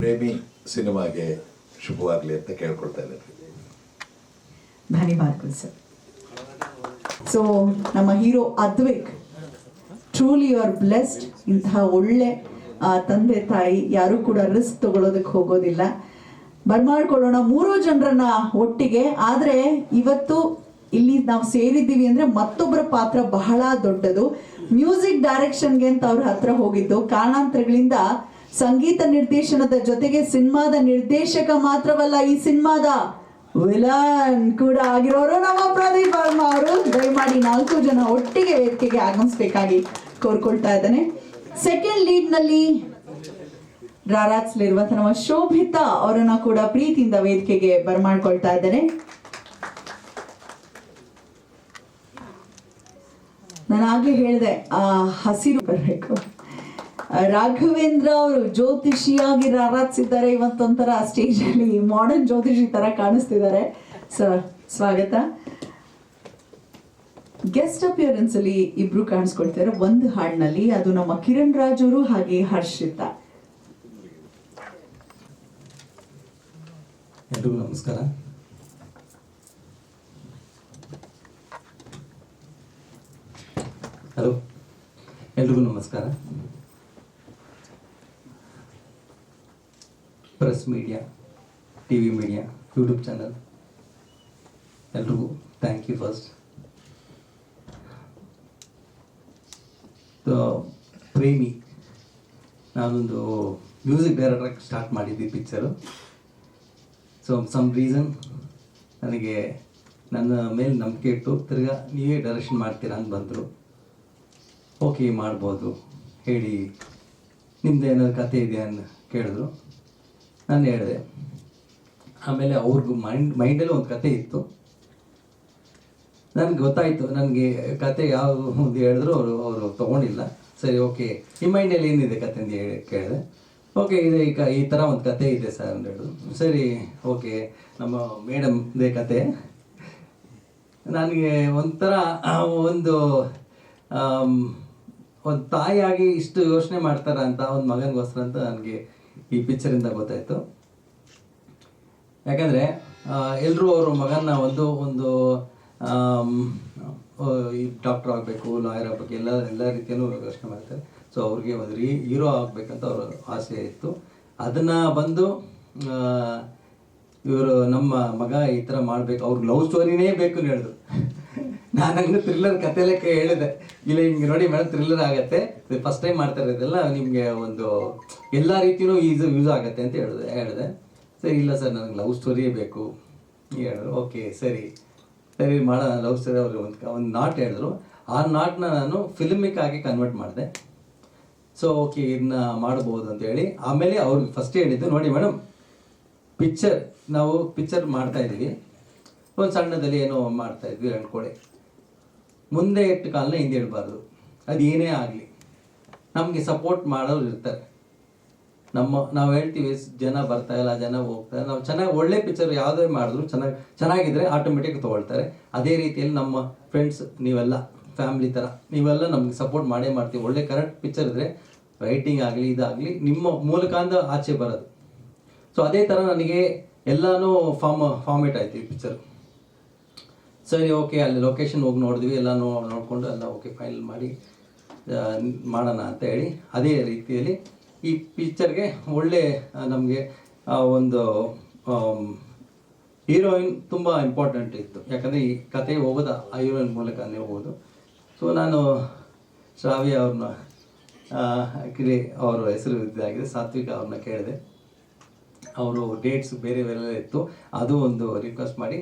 ಪ್ರೇಮಿ ಸಿನಿಮಾಗೆ ಶುಭವಾಗಲಿ ಅಂತ ಕೇಳ್ಕೊಳ್ತಾ ಇದ್ದಾರೆ. ಧನ್ಯವಾದಗಳು ಸರ್. ಸೊ ನಮ್ಮ hero Advaik, truly you are blessed. ಇಂತಹ ಒಳ್ಳೆ ತಂದೆ ತಾಯಿ ಯಾರು ಕೂಡ ರಿಸ್ಕ್ ತಗೊಳ್ಳೋದಕ್ಕೆ ಹೋಗೋದಿಲ್ಲ. ಬರ್ಮಾಡ್ಕೊಳ್ಳೋಣ 3 ಜನರನ್ನ ಒಟ್ಟಿಗೆ. ಆದ್ರೆ ಇವತ್ತು ಇಲ್ಲಿ ನಾವು ಸೇರಿದ್ದೀವಿ ಅಂದ್ರೆ ಮತ್ತೊಬ್ಬರ ಪಾತ್ರ ಬಹಳ ದೊಡ್ಡದು. ಮ್ಯೂಸಿಕ್ ಡೈರೆಕ್ಷನ್ಗೆ ಅಂತ ಅವ್ರ ಹತ್ರ ಹೋಗಿದ್ದು, ಕಾರಣಾಂತರಗಳಿಂದ ಸಂಗೀತ ನಿರ್ದೇಶನದ ಜೊತೆಗೆ ಸಿನಿಮಾದ ನಿರ್ದೇಶಕ ಮಾತ್ರವಲ್ಲ, ಈ ಸಿನಿಮಾದ ವಿಲನ್ ಕೂಡ ಆಗಿರೋರು ನಮ್ಮ ಪ್ರದೀಪ್ ವರ್ಮಾ ಅವರು. ದಯಮಾಡಿ 4 ಜನ ಒಟ್ಟಿಗೆ ವೇದಿಕೆಗೆ ಆಗಮಿಸಬೇಕಾಗಿ ಕೋರ್ಕೊಳ್ತಾ ಇದ್ದಾನೆ. ಸೆಕೆಂಡ್ ಲೀಡ್ ನಲ್ಲಿ ರಾರಾಜ್ಲಿರುವಂತಹ ನಮ್ಮ ಶೋಭಿತಾ ಅವರನ್ನ ಕೂಡ ಪ್ರೀತಿಯಿಂದ ವೇದಿಕೆಗೆ ಬರ್ಮಾಡ್ಕೊಳ್ತಾ ಇದ್ದೇನೆ. ನಾನು ಆಗ್ಲೇ ಹೇಳಿದೆ ಹಸಿರು ಬರಬೇಕು. ರಾಘವೇಂದ್ರ ಅವರು ಜ್ಯೋತಿಷಿಯಾಗಿ ರಾರಾಜಿಸಿದ್ದಾರೆ. ಇವತ್ತೊಂಥರ ಸ್ಟೇಜ್ ಅಲ್ಲಿ ಮಾಡರ್ನ್ ಜ್ಯೋತಿಷಿ ತರ ಕಾಣಿಸ್ತಿದ್ದಾರೆ. ಸರ್ ಸ್ವಾಗತ. ಗೆಸ್ಟ್ ಅಪಿಯರೆನ್ಸ್ ಅಲ್ಲಿ ಇಬ್ರು ಕಾಣಿಸ್ಕೊಳ್ತಾರೆ ಒಂದು ಹಾಡಿನಲ್ಲಿ. ಅದು ನಮ್ಮ ಕಿರಣ್ ರಾಜ್ ಅವರು ಹಾಗೆ ಹರ್ಷಿತಾ. ಎಲ್ರಿಗೂ ನಮಸ್ಕಾರ. ಹಲೋ, ಎಲ್ರಿಗೂ ನಮಸ್ಕಾರ. Press media, TV media, YouTube channel ಎಲ್ರಿಗೂ ಥ್ಯಾಂಕ್ ಯು. ಫಸ್ಟ್ ಪ್ರೇಮಿ, ನಾನೊಂದು ಮ್ಯೂಸಿಕ್ ಡೈರೆಕ್ಟರ್ ಸ್ಟಾರ್ಟ್ ಮಾಡಿದ್ದೆ ಪಿಕ್ಚರು. ಸೊ ಸಮ್ ರೀಸನ್ ನನಗೆ ನನ್ನ ಮೇಲೆ ನಂಬಿಕೆ ಇಟ್ಟು ತಿರ್ಗಾ ನೀವೇ ಡೈರೆಕ್ಷನ್ ಮಾಡ್ತೀರಾ ಅಂತ ಬಂದರು. ಓಕೆ ಮಾಡ್ಬೋದು ಹೇಳಿ, ನಿಮ್ಮದು ಏನಾದ್ರು ಕತೆ ಇದೆಯಾ ಅಂತ ಕೇಳಿದ್ರು. ನಾನು ಹೇಳಿದೆ. ಆಮೇಲೆ ಅವ್ರಿಗೂ ಮೈಂಡಲ್ಲಿ ಒಂದು ಕತೆ ಇತ್ತು. ನನಗೆ ಗೊತ್ತಾಯಿತು, ನನಗೆ ಕತೆ ಯಾವುದು ಹೇಳಿದ್ರು ಅವರು ತೊಗೊಂಡಿಲ್ಲ. ಸರಿ, ಓಕೆ ನಿಮ್ಮ ಮೈಂಡಲ್ಲಿ ಏನಿದೆ ಕತೆ ಅಂತ ಕೇಳಿದೆ. ಓಕೆ ಇದೆ ಈ ಥರ ಒಂದು ಕತೆ ಇದೆ ಸರ್ ಅಂತ ಹೇಳಿದ್ರು. ಸರಿ, ಓಕೆ ನಮ್ಮ ಮೇಡಮ್ದೇ ಕತೆ. ನನಗೆ ಒಂಥರ ಒಂದು ತಾಯಿಯಾಗಿ ಇಷ್ಟು ಯೋಚನೆ ಮಾಡ್ತಾರ ಅಂತ, ಒಂದು ಮಗನಿಗೋಸ್ಕರ ಅಂತ ನನಗೆ ಈ ಪಿಕ್ಚರಿಂದ ಗೊತ್ತಾಯಿತು. ಯಾಕಂದರೆ ಎಲ್ಲರೂ ಅವ್ರ ಮಗನ ಒಂದು ಈ ಡಾಕ್ಟರ್ ಆಗಬೇಕು, ಲಾಯರ್ ಆಗಬೇಕು, ಎಲ್ಲ ರೀತಿಯಲ್ಲೂ ಯೋಚನೆ ಮಾಡ್ತಾರೆ. ಸೊ ಅವ್ರಿಗೆ ಒಂದು ಹೀರೋ ಆಗಬೇಕಂತ ಅವ್ರ ಆಸೆ ಇತ್ತು. ಅದನ್ನು ಬಂದು ಇವರು ನಮ್ಮ ಮಗ ಈ ಥರ ಮಾಡಬೇಕು, ಅವ್ರಿಗೆ ಲವ್ ಸ್ಟೋರಿನೇ ಬೇಕು ಅಂತ ಹೇಳಿದ್ರು. ನಾನು ಹಂಗೆ ಥ್ರಿಲ್ಲರ್ ಕತೆ ಲೆಕ್ಕ ಹೇಳಿದೆ. ಇಲ್ಲ ಹಿಂಗೆ ನೋಡಿ ಮೇಡಮ್ ಥ್ರಿಲ್ಲರ್ ಆಗುತ್ತೆ, ಫಸ್ಟ್ ಟೈಮ್ ಮಾಡ್ತಾ ಇರೋದೆಲ್ಲ ನಿಮಗೆ ಒಂದು ಎಲ್ಲ ರೀತಿಯೂ ಯೂಸ್ ಆಗುತ್ತೆ ಅಂತ ಹೇಳಿದೆ. ಸರಿ, ಇಲ್ಲ ಸರ್ ನನಗೆ ಲವ್ ಸ್ಟೋರಿಯೇ ಬೇಕು ಹೇಳಿದ್ರು. ಓಕೆ ಸರಿ ಮಾಡೋಣ ಲವ್ ಸ್ಟೋರಿ. ಅವ್ರಿಗೆ ಒಂದು ನಾಟ್ ಹೇಳಿದ್ರು. ಆ ನಾಟ್ನ ನಾನು ಫಿಲ್ಮಿಕ್ ಆಗಿ ಕನ್ವರ್ಟ್ ಮಾಡಿದೆ. ಸೊ ಓಕೆ ಇದನ್ನ ಮಾಡ್ಬೋದು ಅಂತೇಳಿ ಆಮೇಲೆ ಅವ್ರಿಗೆ ಫಸ್ಟ್ ಹೇಳಿದ್ದು, ನೋಡಿ ಮೇಡಮ್ ನಾವು ಪಿಕ್ಚರ್ ಮಾಡ್ತಾಯಿದ್ದೀವಿ, ಒಂದು ಸಣ್ಣದಲ್ಲಿ ಏನೋ ಮಾಡ್ತಾಯಿದ್ವಿ ಅಂದ್ಕೊಳ್ಳಿ, ಮುಂದೆ ಇಟ್ಟು ಕಾಲನ ಹಿಂದೆ ಇಡಬಾರ್ದು. ಅದು ಏನೇ ಆಗಲಿ ನಮಗೆ ಸಪೋರ್ಟ್ ಮಾಡೋರು ಇರ್ತಾರೆ. ನಾವು ಹೇಳ್ತೀವಿ ಜನ ಬರ್ತಾಯಿಲ್ಲ, ಜನ ಹೋಗ್ತಾರೆ. ನಾವು ಚೆನ್ನಾಗಿ ಒಳ್ಳೆ ಪಿಕ್ಚರ್ ಯಾವುದೇ ಮಾಡಿದ್ರು ಚೆನ್ನಾಗಿದ್ರೆ ಆಟೋಮೆಟಿಕ್ ತೊಗೊಳ್ತಾರೆ. ಅದೇ ರೀತಿಯಲ್ಲಿ ನಮ್ಮ ಫ್ರೆಂಡ್ಸ್ ನೀವೆಲ್ಲ ಫ್ಯಾಮಿಲಿ ಥರ ನೀವೆಲ್ಲ ನಮ್ಗೆ ಸಪೋರ್ಟ್ ಮಾಡೇ ಮಾಡ್ತೀವಿ. ಒಳ್ಳೆ ಕರೆಕ್ಟ್ ಪಿಕ್ಚರ್ ಇದ್ದರೆ ರೈಟಿಂಗ್ ಆಗಲಿ ಇದಾಗಲಿ ನಿಮ್ಮ ಮೂಲಕ ಆಚೆ ಬರೋದು. ಸೊ ಅದೇ ಥರ ನನಗೆ ಎಲ್ಲನೂ ಫಾರ್ಮೇಟ್ ಆಯ್ತು ಈ ಪಿಕ್ಚರ್. ಸರಿ, ಓಕೆ ಅಲ್ಲಿ ಲೊಕೇಶನ್ ಹೋಗಿ ನೋಡಿದ್ವಿ, ಎಲ್ಲ ನೋಡಿಕೊಂಡು ಎಲ್ಲ ಓಕೆ ಫೈನಲ್ ಮಾಡಿ ಮಾಡೋಣ ಅಂತ ಹೇಳಿ ಅದೇ ರೀತಿಯಲ್ಲಿ ಈ ಪಿಕ್ಚರ್ಗೆ ಒಳ್ಳೆ ನಮಗೆ ಒಂದು ಹೀರೋಯಿನ್ ತುಂಬ ಇಂಪಾರ್ಟೆಂಟ್ ಇತ್ತು. ಯಾಕಂದರೆ ಈ ಕತೆ ಹೋಗೋದು ಆ ಹೀರೋಯಿನ್ ಮೂಲಕನೇ ಹೋಗೋದು. ಸೊ ನಾನು ಶ್ರಾವ್ಯ ಅವ್ರನ್ನ ಅವ್ರ ಹೆಸರು ಇದಾಗಿದೆ ಸಾತ್ವಿಕ ಅವ್ರನ್ನ ಕೇಳಿದೆ. ಅವರು ಡೇಟ್ಸ್ ಬೇರೆ ಇತ್ತು. ಅದು ಒಂದು ರಿಕ್ವೆಸ್ಟ್ ಮಾಡಿ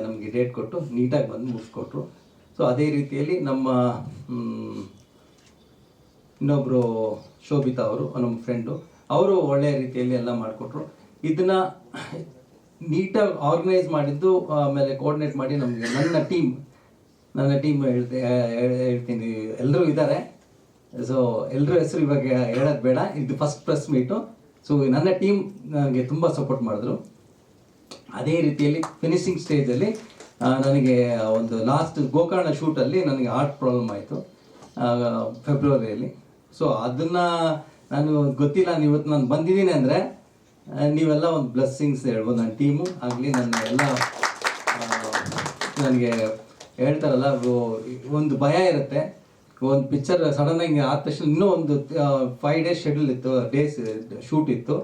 ನಮಗೆ ಡೇಟ್ ಕೊಟ್ಟು ನೀಟಾಗಿ ಬಂದು ಮುಗಿಸ್ಕೊಟ್ರು. ಸೊ ಅದೇ ರೀತಿಯಲ್ಲಿ ನಮ್ಮ ಇನ್ನೊಬ್ಬರು ಶೋಭಿತಾ ಅವರು ನಮ್ಮ ಫ್ರೆಂಡು, ಅವರು ಒಳ್ಳೆಯ ರೀತಿಯಲ್ಲಿ ಎಲ್ಲ ಮಾಡಿಕೊಟ್ರು. ಇದನ್ನು ನೀಟಾಗಿ ಆರ್ಗನೈಸ್ ಮಾಡಿದ್ದು, ಆಮೇಲೆ ಕೋಆರ್ಡಿನೇಟ್ ಮಾಡಿ ನಮಗೆ ನನ್ನ ಟೀಮ್ ಹೇಳ್ತೀನಿ, ಎಲ್ಲರೂ ಇದ್ದಾರೆ. ಸೊ ಎಲ್ಲರೂ ಹೆಸರು ಇವಾಗ ಹೇಳೋದು ಬೇಡ, ಇದು ಫಸ್ಟ್ ಪ್ರೆಸ್ ಮೀಟು. ಸೊ ನನ್ನ ಟೀಮ್ ನನಗೆ ತುಂಬ ಸಪೋರ್ಟ್ ಮಾಡಿದ್ರು. ಅದೇ ರೀತಿಯಲ್ಲಿ ಫಿನಿಶಿಂಗ್ ಸ್ಟೇಜಲ್ಲಿ ನನಗೆ ಒಂದು ಲಾಸ್ಟ್ ಗೋಕರ್ಣ ಶೂಟಲ್ಲಿ ನನಗೆ ಹಾರ್ಟ್ ಪ್ರಾಬ್ಲಮ್ ಆಯಿತು ಫೆಬ್ರವರಿಯಲ್ಲಿ. ಸೊ ಅದನ್ನು ನಾನು ಗೊತ್ತಿಲ್ಲ, ಇವತ್ತು ನಾನು ಬಂದಿದ್ದೀನಿ ಅಂದರೆ ನೀವೆಲ್ಲ ಒಂದು ಬ್ಲೆಸ್ಸಿಂಗ್ಸ್ ಹೇಳ್ಬೋದು. ನನ್ನ ಟೀಮು ಆಗಲಿ, ನನ್ನ ಎಲ್ಲ ನನಗೆ ಹೇಳ್ತಾರಲ್ಲ, ಒಂದು ಭಯ ಇರುತ್ತೆ. ಒಂದು ಪಿಕ್ಚರ್ ಸಡನ್ನಾಗಿ ಆದ ತಕ್ಷಣ ಇನ್ನೂ ಒಂದು 5 days ಶೆಡ್ಯೂಲ್ ಇತ್ತು, ಡೇಸ್ ಶೂಟ್ ಇತ್ತು.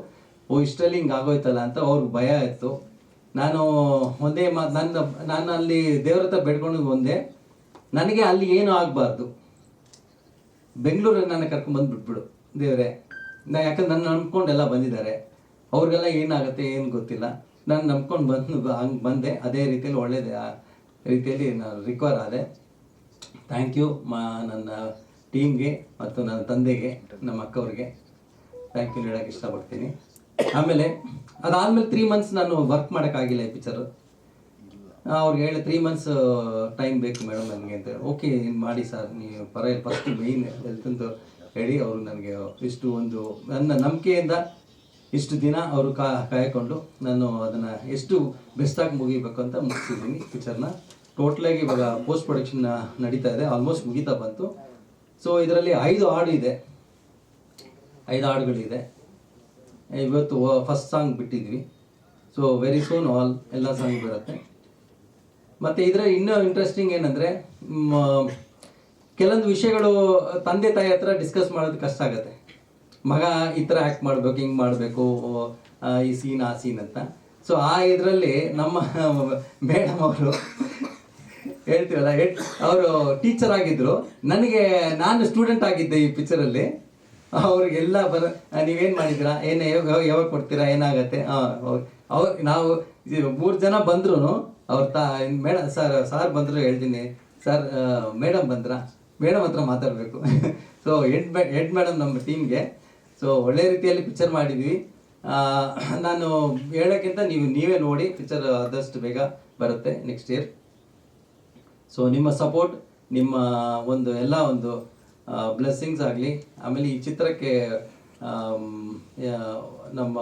ಇಷ್ಟರಲ್ಲಿ ಹಿಂಗೆ ಆಗೋಯ್ತಲ್ಲ ಅಂತ ಅವ್ರಿಗೆ ಭಯ ಇತ್ತು. ನಾನು ಒಂದೇ ನಾನು ಅಲ್ಲಿ ದೇವ್ರ ಹತ್ರ ಬೇಡ್ಕೊಂಡು ಒಂದೇ, ನನಗೆ ಅಲ್ಲಿ ಏನೂ ಆಗಬಾರ್ದು, ಬೆಂಗಳೂರಲ್ಲಿ ನಾನು ಕರ್ಕೊಂಡ್ಬಂದು ಬಿಟ್ಬಿಡು ದೇವರೇ. ಯಾಕಂದ್ರೆ ನನ್ನ ನಂಬ್ಕೊಂಡು ಎಲ್ಲ ಬಂದಿದ್ದಾರೆ, ಅವ್ರಿಗೆಲ್ಲ ಏನಾಗುತ್ತೆ ಏನು ಗೊತ್ತಿಲ್ಲ. ನಾನು ನಂಬ್ಕೊಂಡು ಹಂಗೆ ಬಂದೆ. ಅದೇ ರೀತಿಯಲ್ಲಿ ಒಳ್ಳೆಯದೇ ರೀತಿಯಲ್ಲಿ ನಾನು ರಿಕವರ್ ಆದೆ. ಥ್ಯಾಂಕ್ ಯು ನನ್ನ ಟೀಮ್ಗೆ ಮತ್ತು ನನ್ನ ತಂದೆಗೆ, ನಮ್ಮ ಅಕ್ಕವ್ರಿಗೆ ಥ್ಯಾಂಕ್ ಯು ಹೇಳೋಕ್ಕೆ ಇಷ್ಟಪಡ್ತೀನಿ. ಆಮೇಲೆ ಅದಾದಮೇಲೆ 3 months ನಾನು ವರ್ಕ್ ಮಾಡೋಕ್ಕಾಗಿಲ್ಲ ಈ ಪಿಕ್ಚರು. ಅವ್ರಿಗೆ ಹೇಳಿ 3 months ಟೈಮ್ ಬೇಕು ಮೇಡಮ್ ನನಗೆ ಅಂತ. ಓಕೆ ಮಾಡಿ ಸರ್, ನೀವು ಪರವಾಗಿಲ್ಲ, ಫಸ್ಟ್ ಮೇಯ್ನ್ ಹೆಲ್ತ್ ಅಂತ ಹೇಳಿ ಅವರು ನನಗೆ ಇಷ್ಟು ಒಂದು ನನ್ನ ನಂಬಿಕೆಯಿಂದ ಇಷ್ಟು ದಿನ ಅವರು ಕಾಯ್ಕೊಂಡು ನಾನು ಅದನ್ನು ಎಷ್ಟು ಬೆಸ್ಟಾಗಿ ಮುಗಿಬೇಕು ಅಂತ ಮುಗಿಸಿದ್ದೀನಿ ಪಿಕ್ಚರ್ನ. ಟೋಟಲಾಗಿ ಇವಾಗ ಪೋಸ್ಟ್ ಪ್ರೊಡಕ್ಷನ್ ನಡೀತಾ ಇದೆ, ಆಲ್ಮೋಸ್ಟ್ ಮುಗಿತಾ ಬಂತು. ಸೊ ಇದರಲ್ಲಿ 5 ಹಾಡು ಇದೆ, 5 ಹಾಡುಗಳಿದೆ. ಇವತ್ತು ಫಸ್ಟ್ ಸಾಂಗ್ ಬಿಟ್ಟಿದ್ವಿ. ಸೊ ವೆರಿ ಸೂನ್ ಎಲ್ಲ ಸಾಂಗ್ ಬರುತ್ತೆ. ಮತ್ತು ಇದರ ಇನ್ನೂ ಇಂಟ್ರೆಸ್ಟಿಂಗ್ ಏನಂದರೆ, ಕೆಲವೊಂದು ವಿಷಯಗಳು ತಂದೆ ತಾಯಿ ಹತ್ರ ಡಿಸ್ಕಸ್ ಮಾಡೋದು ಕಷ್ಟ ಆಗುತ್ತೆ. ಮಗ ಈ ಥರ ಆ್ಯಕ್ಟ್ ಮಾಡಬೇಕು, ಹಿಂಗೆ ಮಾಡಬೇಕು, ಈ ಸೀನ್ ಆ ಸೀನ್ ಅಂತ. ಸೊ ಆ ಇದರಲ್ಲಿ ನಮ್ಮ ಮೇಡಮ್ ಅವರು ಹೇಳ್ತೀವಲ್ಲ, ಅವರು ಟೀಚರ್ ಆಗಿದ್ದರು, ನಾನು ಸ್ಟೂಡೆಂಟ್ ಆಗಿದ್ದೆ ಈ ಪಿಕ್ಚರಲ್ಲಿ. ಅವ್ರಿಗೆಲ್ಲ ನೀವೇನು ಮಾಡಿದ್ದೀರಾ, ಯಾವಾಗ ಕೊಡ್ತೀರಾ, ಏನಾಗತ್ತೆ, ನಾವು 3 ಜನ ಬಂದ್ರು ಅವ್ರ ಮೇಡಮ್ ಸಾರ್ ಬಂದರು, ಹೇಳ್ತೀನಿ ಸರ್ ಮೇಡಮ್ ಬಂದ್ರಾ, ಮೇಡಮ್ ಹತ್ರ ಮಾತಾಡಬೇಕು. ಸೊ ಹೆಡ್ ಮೇಡಮ್ ನಮ್ಮ ಟೀಮ್ಗೆ. ಸೊ ಒಳ್ಳೆ ರೀತಿಯಲ್ಲಿ ಪಿಕ್ಚರ್ ಮಾಡಿದ್ವಿ. ನಾನು ಹೇಳೋಕ್ಕಿಂತ ನೀವೇ ನೋಡಿ, ಪಿಕ್ಚರ್ ಆದಷ್ಟು ಬೇಗ ಬರುತ್ತೆ ನೆಕ್ಸ್ಟ್ ಇಯರ್. ಸೊ ನಿಮ್ಮ ಸಪೋರ್ಟ್, ನಿಮ್ಮ ಎಲ್ಲ ಒಂದು ಬ್ಲೆಸ್ಸಿಂಗ್ಸ್ ಆಗಲಿ. ಆಮೇಲೆ ಈ ಚಿತ್ರಕ್ಕೆ ನಮ್ಮ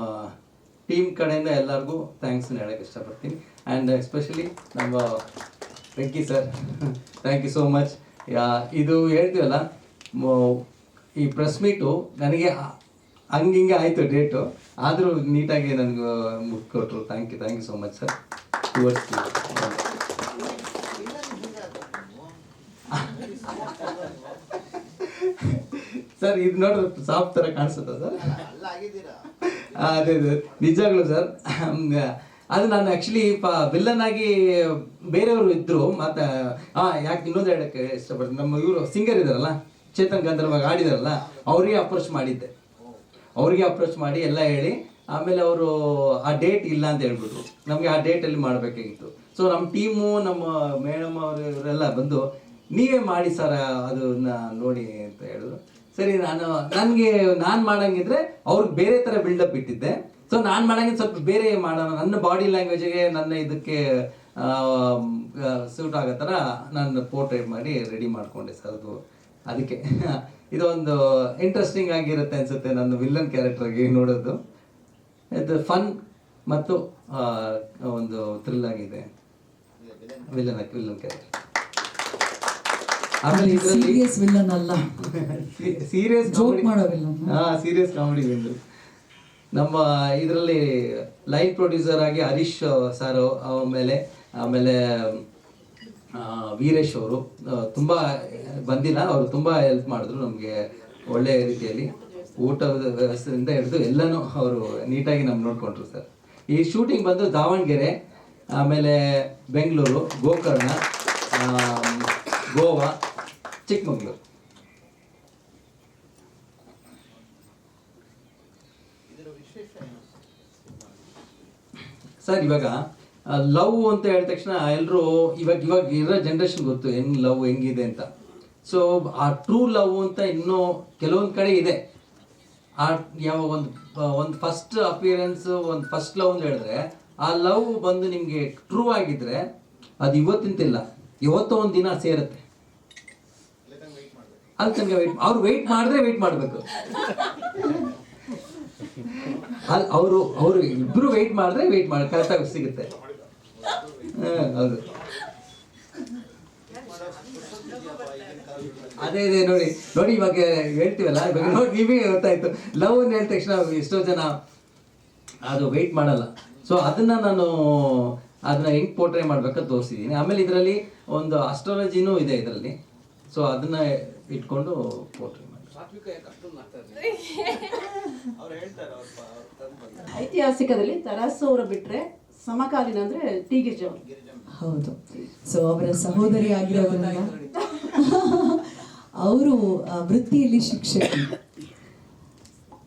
ಟೀಮ್ ಕಡೆಯಿಂದ ಎಲ್ಲರಿಗೂ ಥ್ಯಾಂಕ್ಸ್ನ ಹೇಳೋಕ್ಕೆ ಇಷ್ಟಪಡ್ತೀನಿ. ಆ್ಯಂಡ್ ಎಸ್ಪೆಷಲಿ ನಮ್ಮ Venky sir, thank you so much. ಇದು ಹೇಳ್ತೀವಲ್ಲ, ಈ ಪ್ರೆಸ್ ಮೀಟು ನನಗೆ ಹಂಗಿಂಗೆ ಆಯಿತು ಡೇಟು, ಆದರೂ ನೀಟಾಗಿ ನನಗೆ ಮುಟ್ಕೊಟ್ರು. Thank you so much sir. Towards sir, ಇದು ನೋಡ್ರಿ ಸಾಫ್ಟ್ ಥರ ಕಾಣಿಸುತ್ತಾ ಸರ್? ಅದೇ ನಿಜವಾಗ್ಲೂ ಸರ್. ಅದು ನಾನು ಆ್ಯಕ್ಚುಲಿ ವಿಲ್ಲನ್ ಆಗಿ ಬೇರೆಯವರು ಇದ್ದರು. ಮತ್ತು ಯಾಕೆ ಇನ್ನೊಂದು ಹೇಳೋಕ್ಕೆ ಇಷ್ಟಪಡ್ತೀನಿ, ನಮ್ಮ ಇವರು ಸಿಂಗರ್ ಇದ್ದಾರಲ್ಲ, ಚೇತನ್ ಗಂಧರ್ವಾಗ ಆಡಿದಾರಲ್ಲ, ಅವರಿಗೆ ಅಪ್ರೋಚ್ ಮಾಡಿ ಎಲ್ಲ ಹೇಳಿ, ಆಮೇಲೆ ಅವರು ಆ ಡೇಟ್ ಇಲ್ಲ ಅಂತ ಹೇಳ್ಬಿಟ್ರು. ನಮಗೆ ಆ ಡೇಟಲ್ಲಿ ಮಾಡಬೇಕಾಗಿತ್ತು. ಸೊ ನಮ್ಮ ಟೀಮು, ನಮ್ಮ ಮೇಡಮ್ ಅವರು ಇವರೆಲ್ಲ ಬಂದು ನೀವೇ ಮಾಡಿ ಸರ್ ಅದನ್ನ ನೋಡಿ ಅಂತ ಹೇಳಿದ್ರು. ಸರಿ, ನಾನು ಮಾಡಂಗಿದ್ರೆ ಅವ್ರಿಗೆ ಬೇರೆ ಥರ ಬಿಲ್ಡಪ್ ಇಟ್ಟಿದ್ದೆ. ಸೊ ನಾನು ಮಾಡಂಗಿದ್ರೆ ಸ್ವಲ್ಪ ಬೇರೆ ಮಾಡೋಣ, ನನ್ನ ಬಾಡಿ ಲ್ಯಾಂಗ್ವೇಜಿಗೆ, ನನ್ನ ಇದಕ್ಕೆ ಸೂಟ್ ಆಗೋ ಥರ ನಾನು ಪೋರ್ಟ್ರೇಟ್ ಮಾಡಿ ರೆಡಿ ಮಾಡಿಕೊಂಡೆ ಸರ್. ಅದಕ್ಕೆ ಇದೊಂದು ಇಂಟ್ರೆಸ್ಟಿಂಗ್ ಆಗಿರುತ್ತೆ ಅನಿಸುತ್ತೆ ನನ್ನ ವಿಲ್ಲನ್ ಕ್ಯಾರೆಕ್ಟರ್ಗೆ ನೋಡೋದು. ಇದು ಫನ್ ಮತ್ತು ಒಂದು ಥ್ರಿಲ್ ಆಗಿದೆ ವಿಲ್ಲನ್ ಕ್ಯಾರೆಕ್ಟರ್. ಆಮೇಲೆ ಇದರಲ್ಲಿ ಸೀರಿಯಸ್ ವಿಲ್ಲನ್ ಅಲ್ಲ, ಸೀರಿಯಸ್ ಜೋಕ್ ಮಾಡೋ ವಿಲ್ಲನ್. Serious comedy villain. ನಮ್ಮ ಇದರಲ್ಲಿ ಲೈವ್ ಪ್ರೊಡ್ಯೂಸರ್ ಆಗಿ ಹರೀಶ್ ಸರ್, ಆಮೇಲೆ ವೀರೇಶ್ ಅವರು ತುಂಬ ಬಂದಿಲ್ಲ, ಅವರು ತುಂಬ ಹೆಲ್ಪ್ ಮಾಡಿದ್ರು ನಮಗೆ ಒಳ್ಳೆಯ ರೀತಿಯಲ್ಲಿ. ಊಟದ ವ್ಯವಸ್ಥೆಯಿಂದ ಹಿಡಿದು ಎಲ್ಲನೂ ಅವರು ನೀಟಾಗಿ ನಮ್ಗೆ ನೋಡಿಕೊಂಡ್ರು ಸರ್. ಈ ಶೂಟಿಂಗ್ ಬಂದು ದಾವಣಗೆರೆ, ಆಮೇಲೆ ಬೆಂಗಳೂರು, ಗೋಕರ್ಣ, ಗೋವಾ, ಚಿಕ್ಕಮಗಳೂರು. ಸರ್, ಇವಾಗ ಲವ್ ಅಂತ ಹೇಳಿದ ತಕ್ಷಣ ಎಲ್ಲರೂ ಇವಾಗ ಇರೋ ಜನ್ರೇಷನ್ ಗೊತ್ತು ಲವ್ ಹೆಂಗಿದೆ ಅಂತ. ಸೊ ಆ ಟ್ರೂ ಲವ್ ಅಂತ ಇನ್ನೂ ಕೆಲವೊಂದು ಕಡೆ ಇದೆ. ಆ ಯಾವ ಒಂದು ಫಸ್ಟ್ ಅಪಿಯರೆನ್ಸ್, ಒಂದು ಫಸ್ಟ್ ಲವ್ ಅಂತ ಹೇಳಿದ್ರೆ, ಆ ಲವ್ ಬಂದು ನಿಮಗೆ ಟ್ರೂ ಆಗಿದ್ರೆ ಅದು ಇವತ್ತಿಂತಿಲ್ಲ, ಇವತ್ತೋ ಒಂದು ದಿನ ಸೇರುತ್ತೆ. ಅಲ್ಲಿ ತನಕ ಅವ್ರು ವೆಯ್ಟ್ ಮಾಡಿದ್ರೆ ವೆಯ್ಟ್ ಮಾಡಬೇಕು. ಅವರು ಇಬ್ರು ವೆಯ್ಟ್ ಮಾಡಿದ್ರೆ ಕರೆಕ್ಟಾಗಿ ಸಿಗುತ್ತೆ. ಹೌದು, ಅದೇ ನೋಡಿ ಇವಾಗ ಹೇಳ್ತೀವಲ್ಲ, ಇವಾಗ ನೋಡಿ ನೀವೇ ಗೊತ್ತಾಯ್ತು. ಲವ್ ಅಂತ ಹೇಳಿದ ತಕ್ಷಣ ಎಷ್ಟೋ ಜನ ಅದು ವೆಯ್ಟ್ ಮಾಡಲ್ಲ. ಸೊ ಅದನ್ನ ನಾನು ಅದನ್ನ ಹೆಂಗ್ ಪೋರ್ಟ್ರೇ ಮಾಡ್ಬೇಕಂತ ತೋರಿಸಿದ್ದೀನಿ. ಆಮೇಲೆ ಇದರಲ್ಲಿ ಒಂದು ಅಸ್ಟ್ರಾಲಜಿನೂ ಇದೆ ಇದರಲ್ಲಿ. ಸೊ ಅದನ್ನ ಇಟ್ಕೊಂಡು ಪೋರ್ಟ್ರೇ ಮಾಡಿ. ಐತಿಹಾಸಿಕದಲ್ಲಿ ತರಾಸು ಅವರು ಬಿಟ್ರೆ ಸಮಕಾಲೀನ ಅಂದ್ರೆ ಟಿ ಗಿರಿಜಾ ಅವರು. ಹೌದು. ಸೊ ಅವರ ಸಹೋದರಿ ಆಗಿರೋದ್ರಿಂದ ಅವರು ವೃತ್ತಿಯಲ್ಲಿ ಶಿಕ್ಷಕಿ.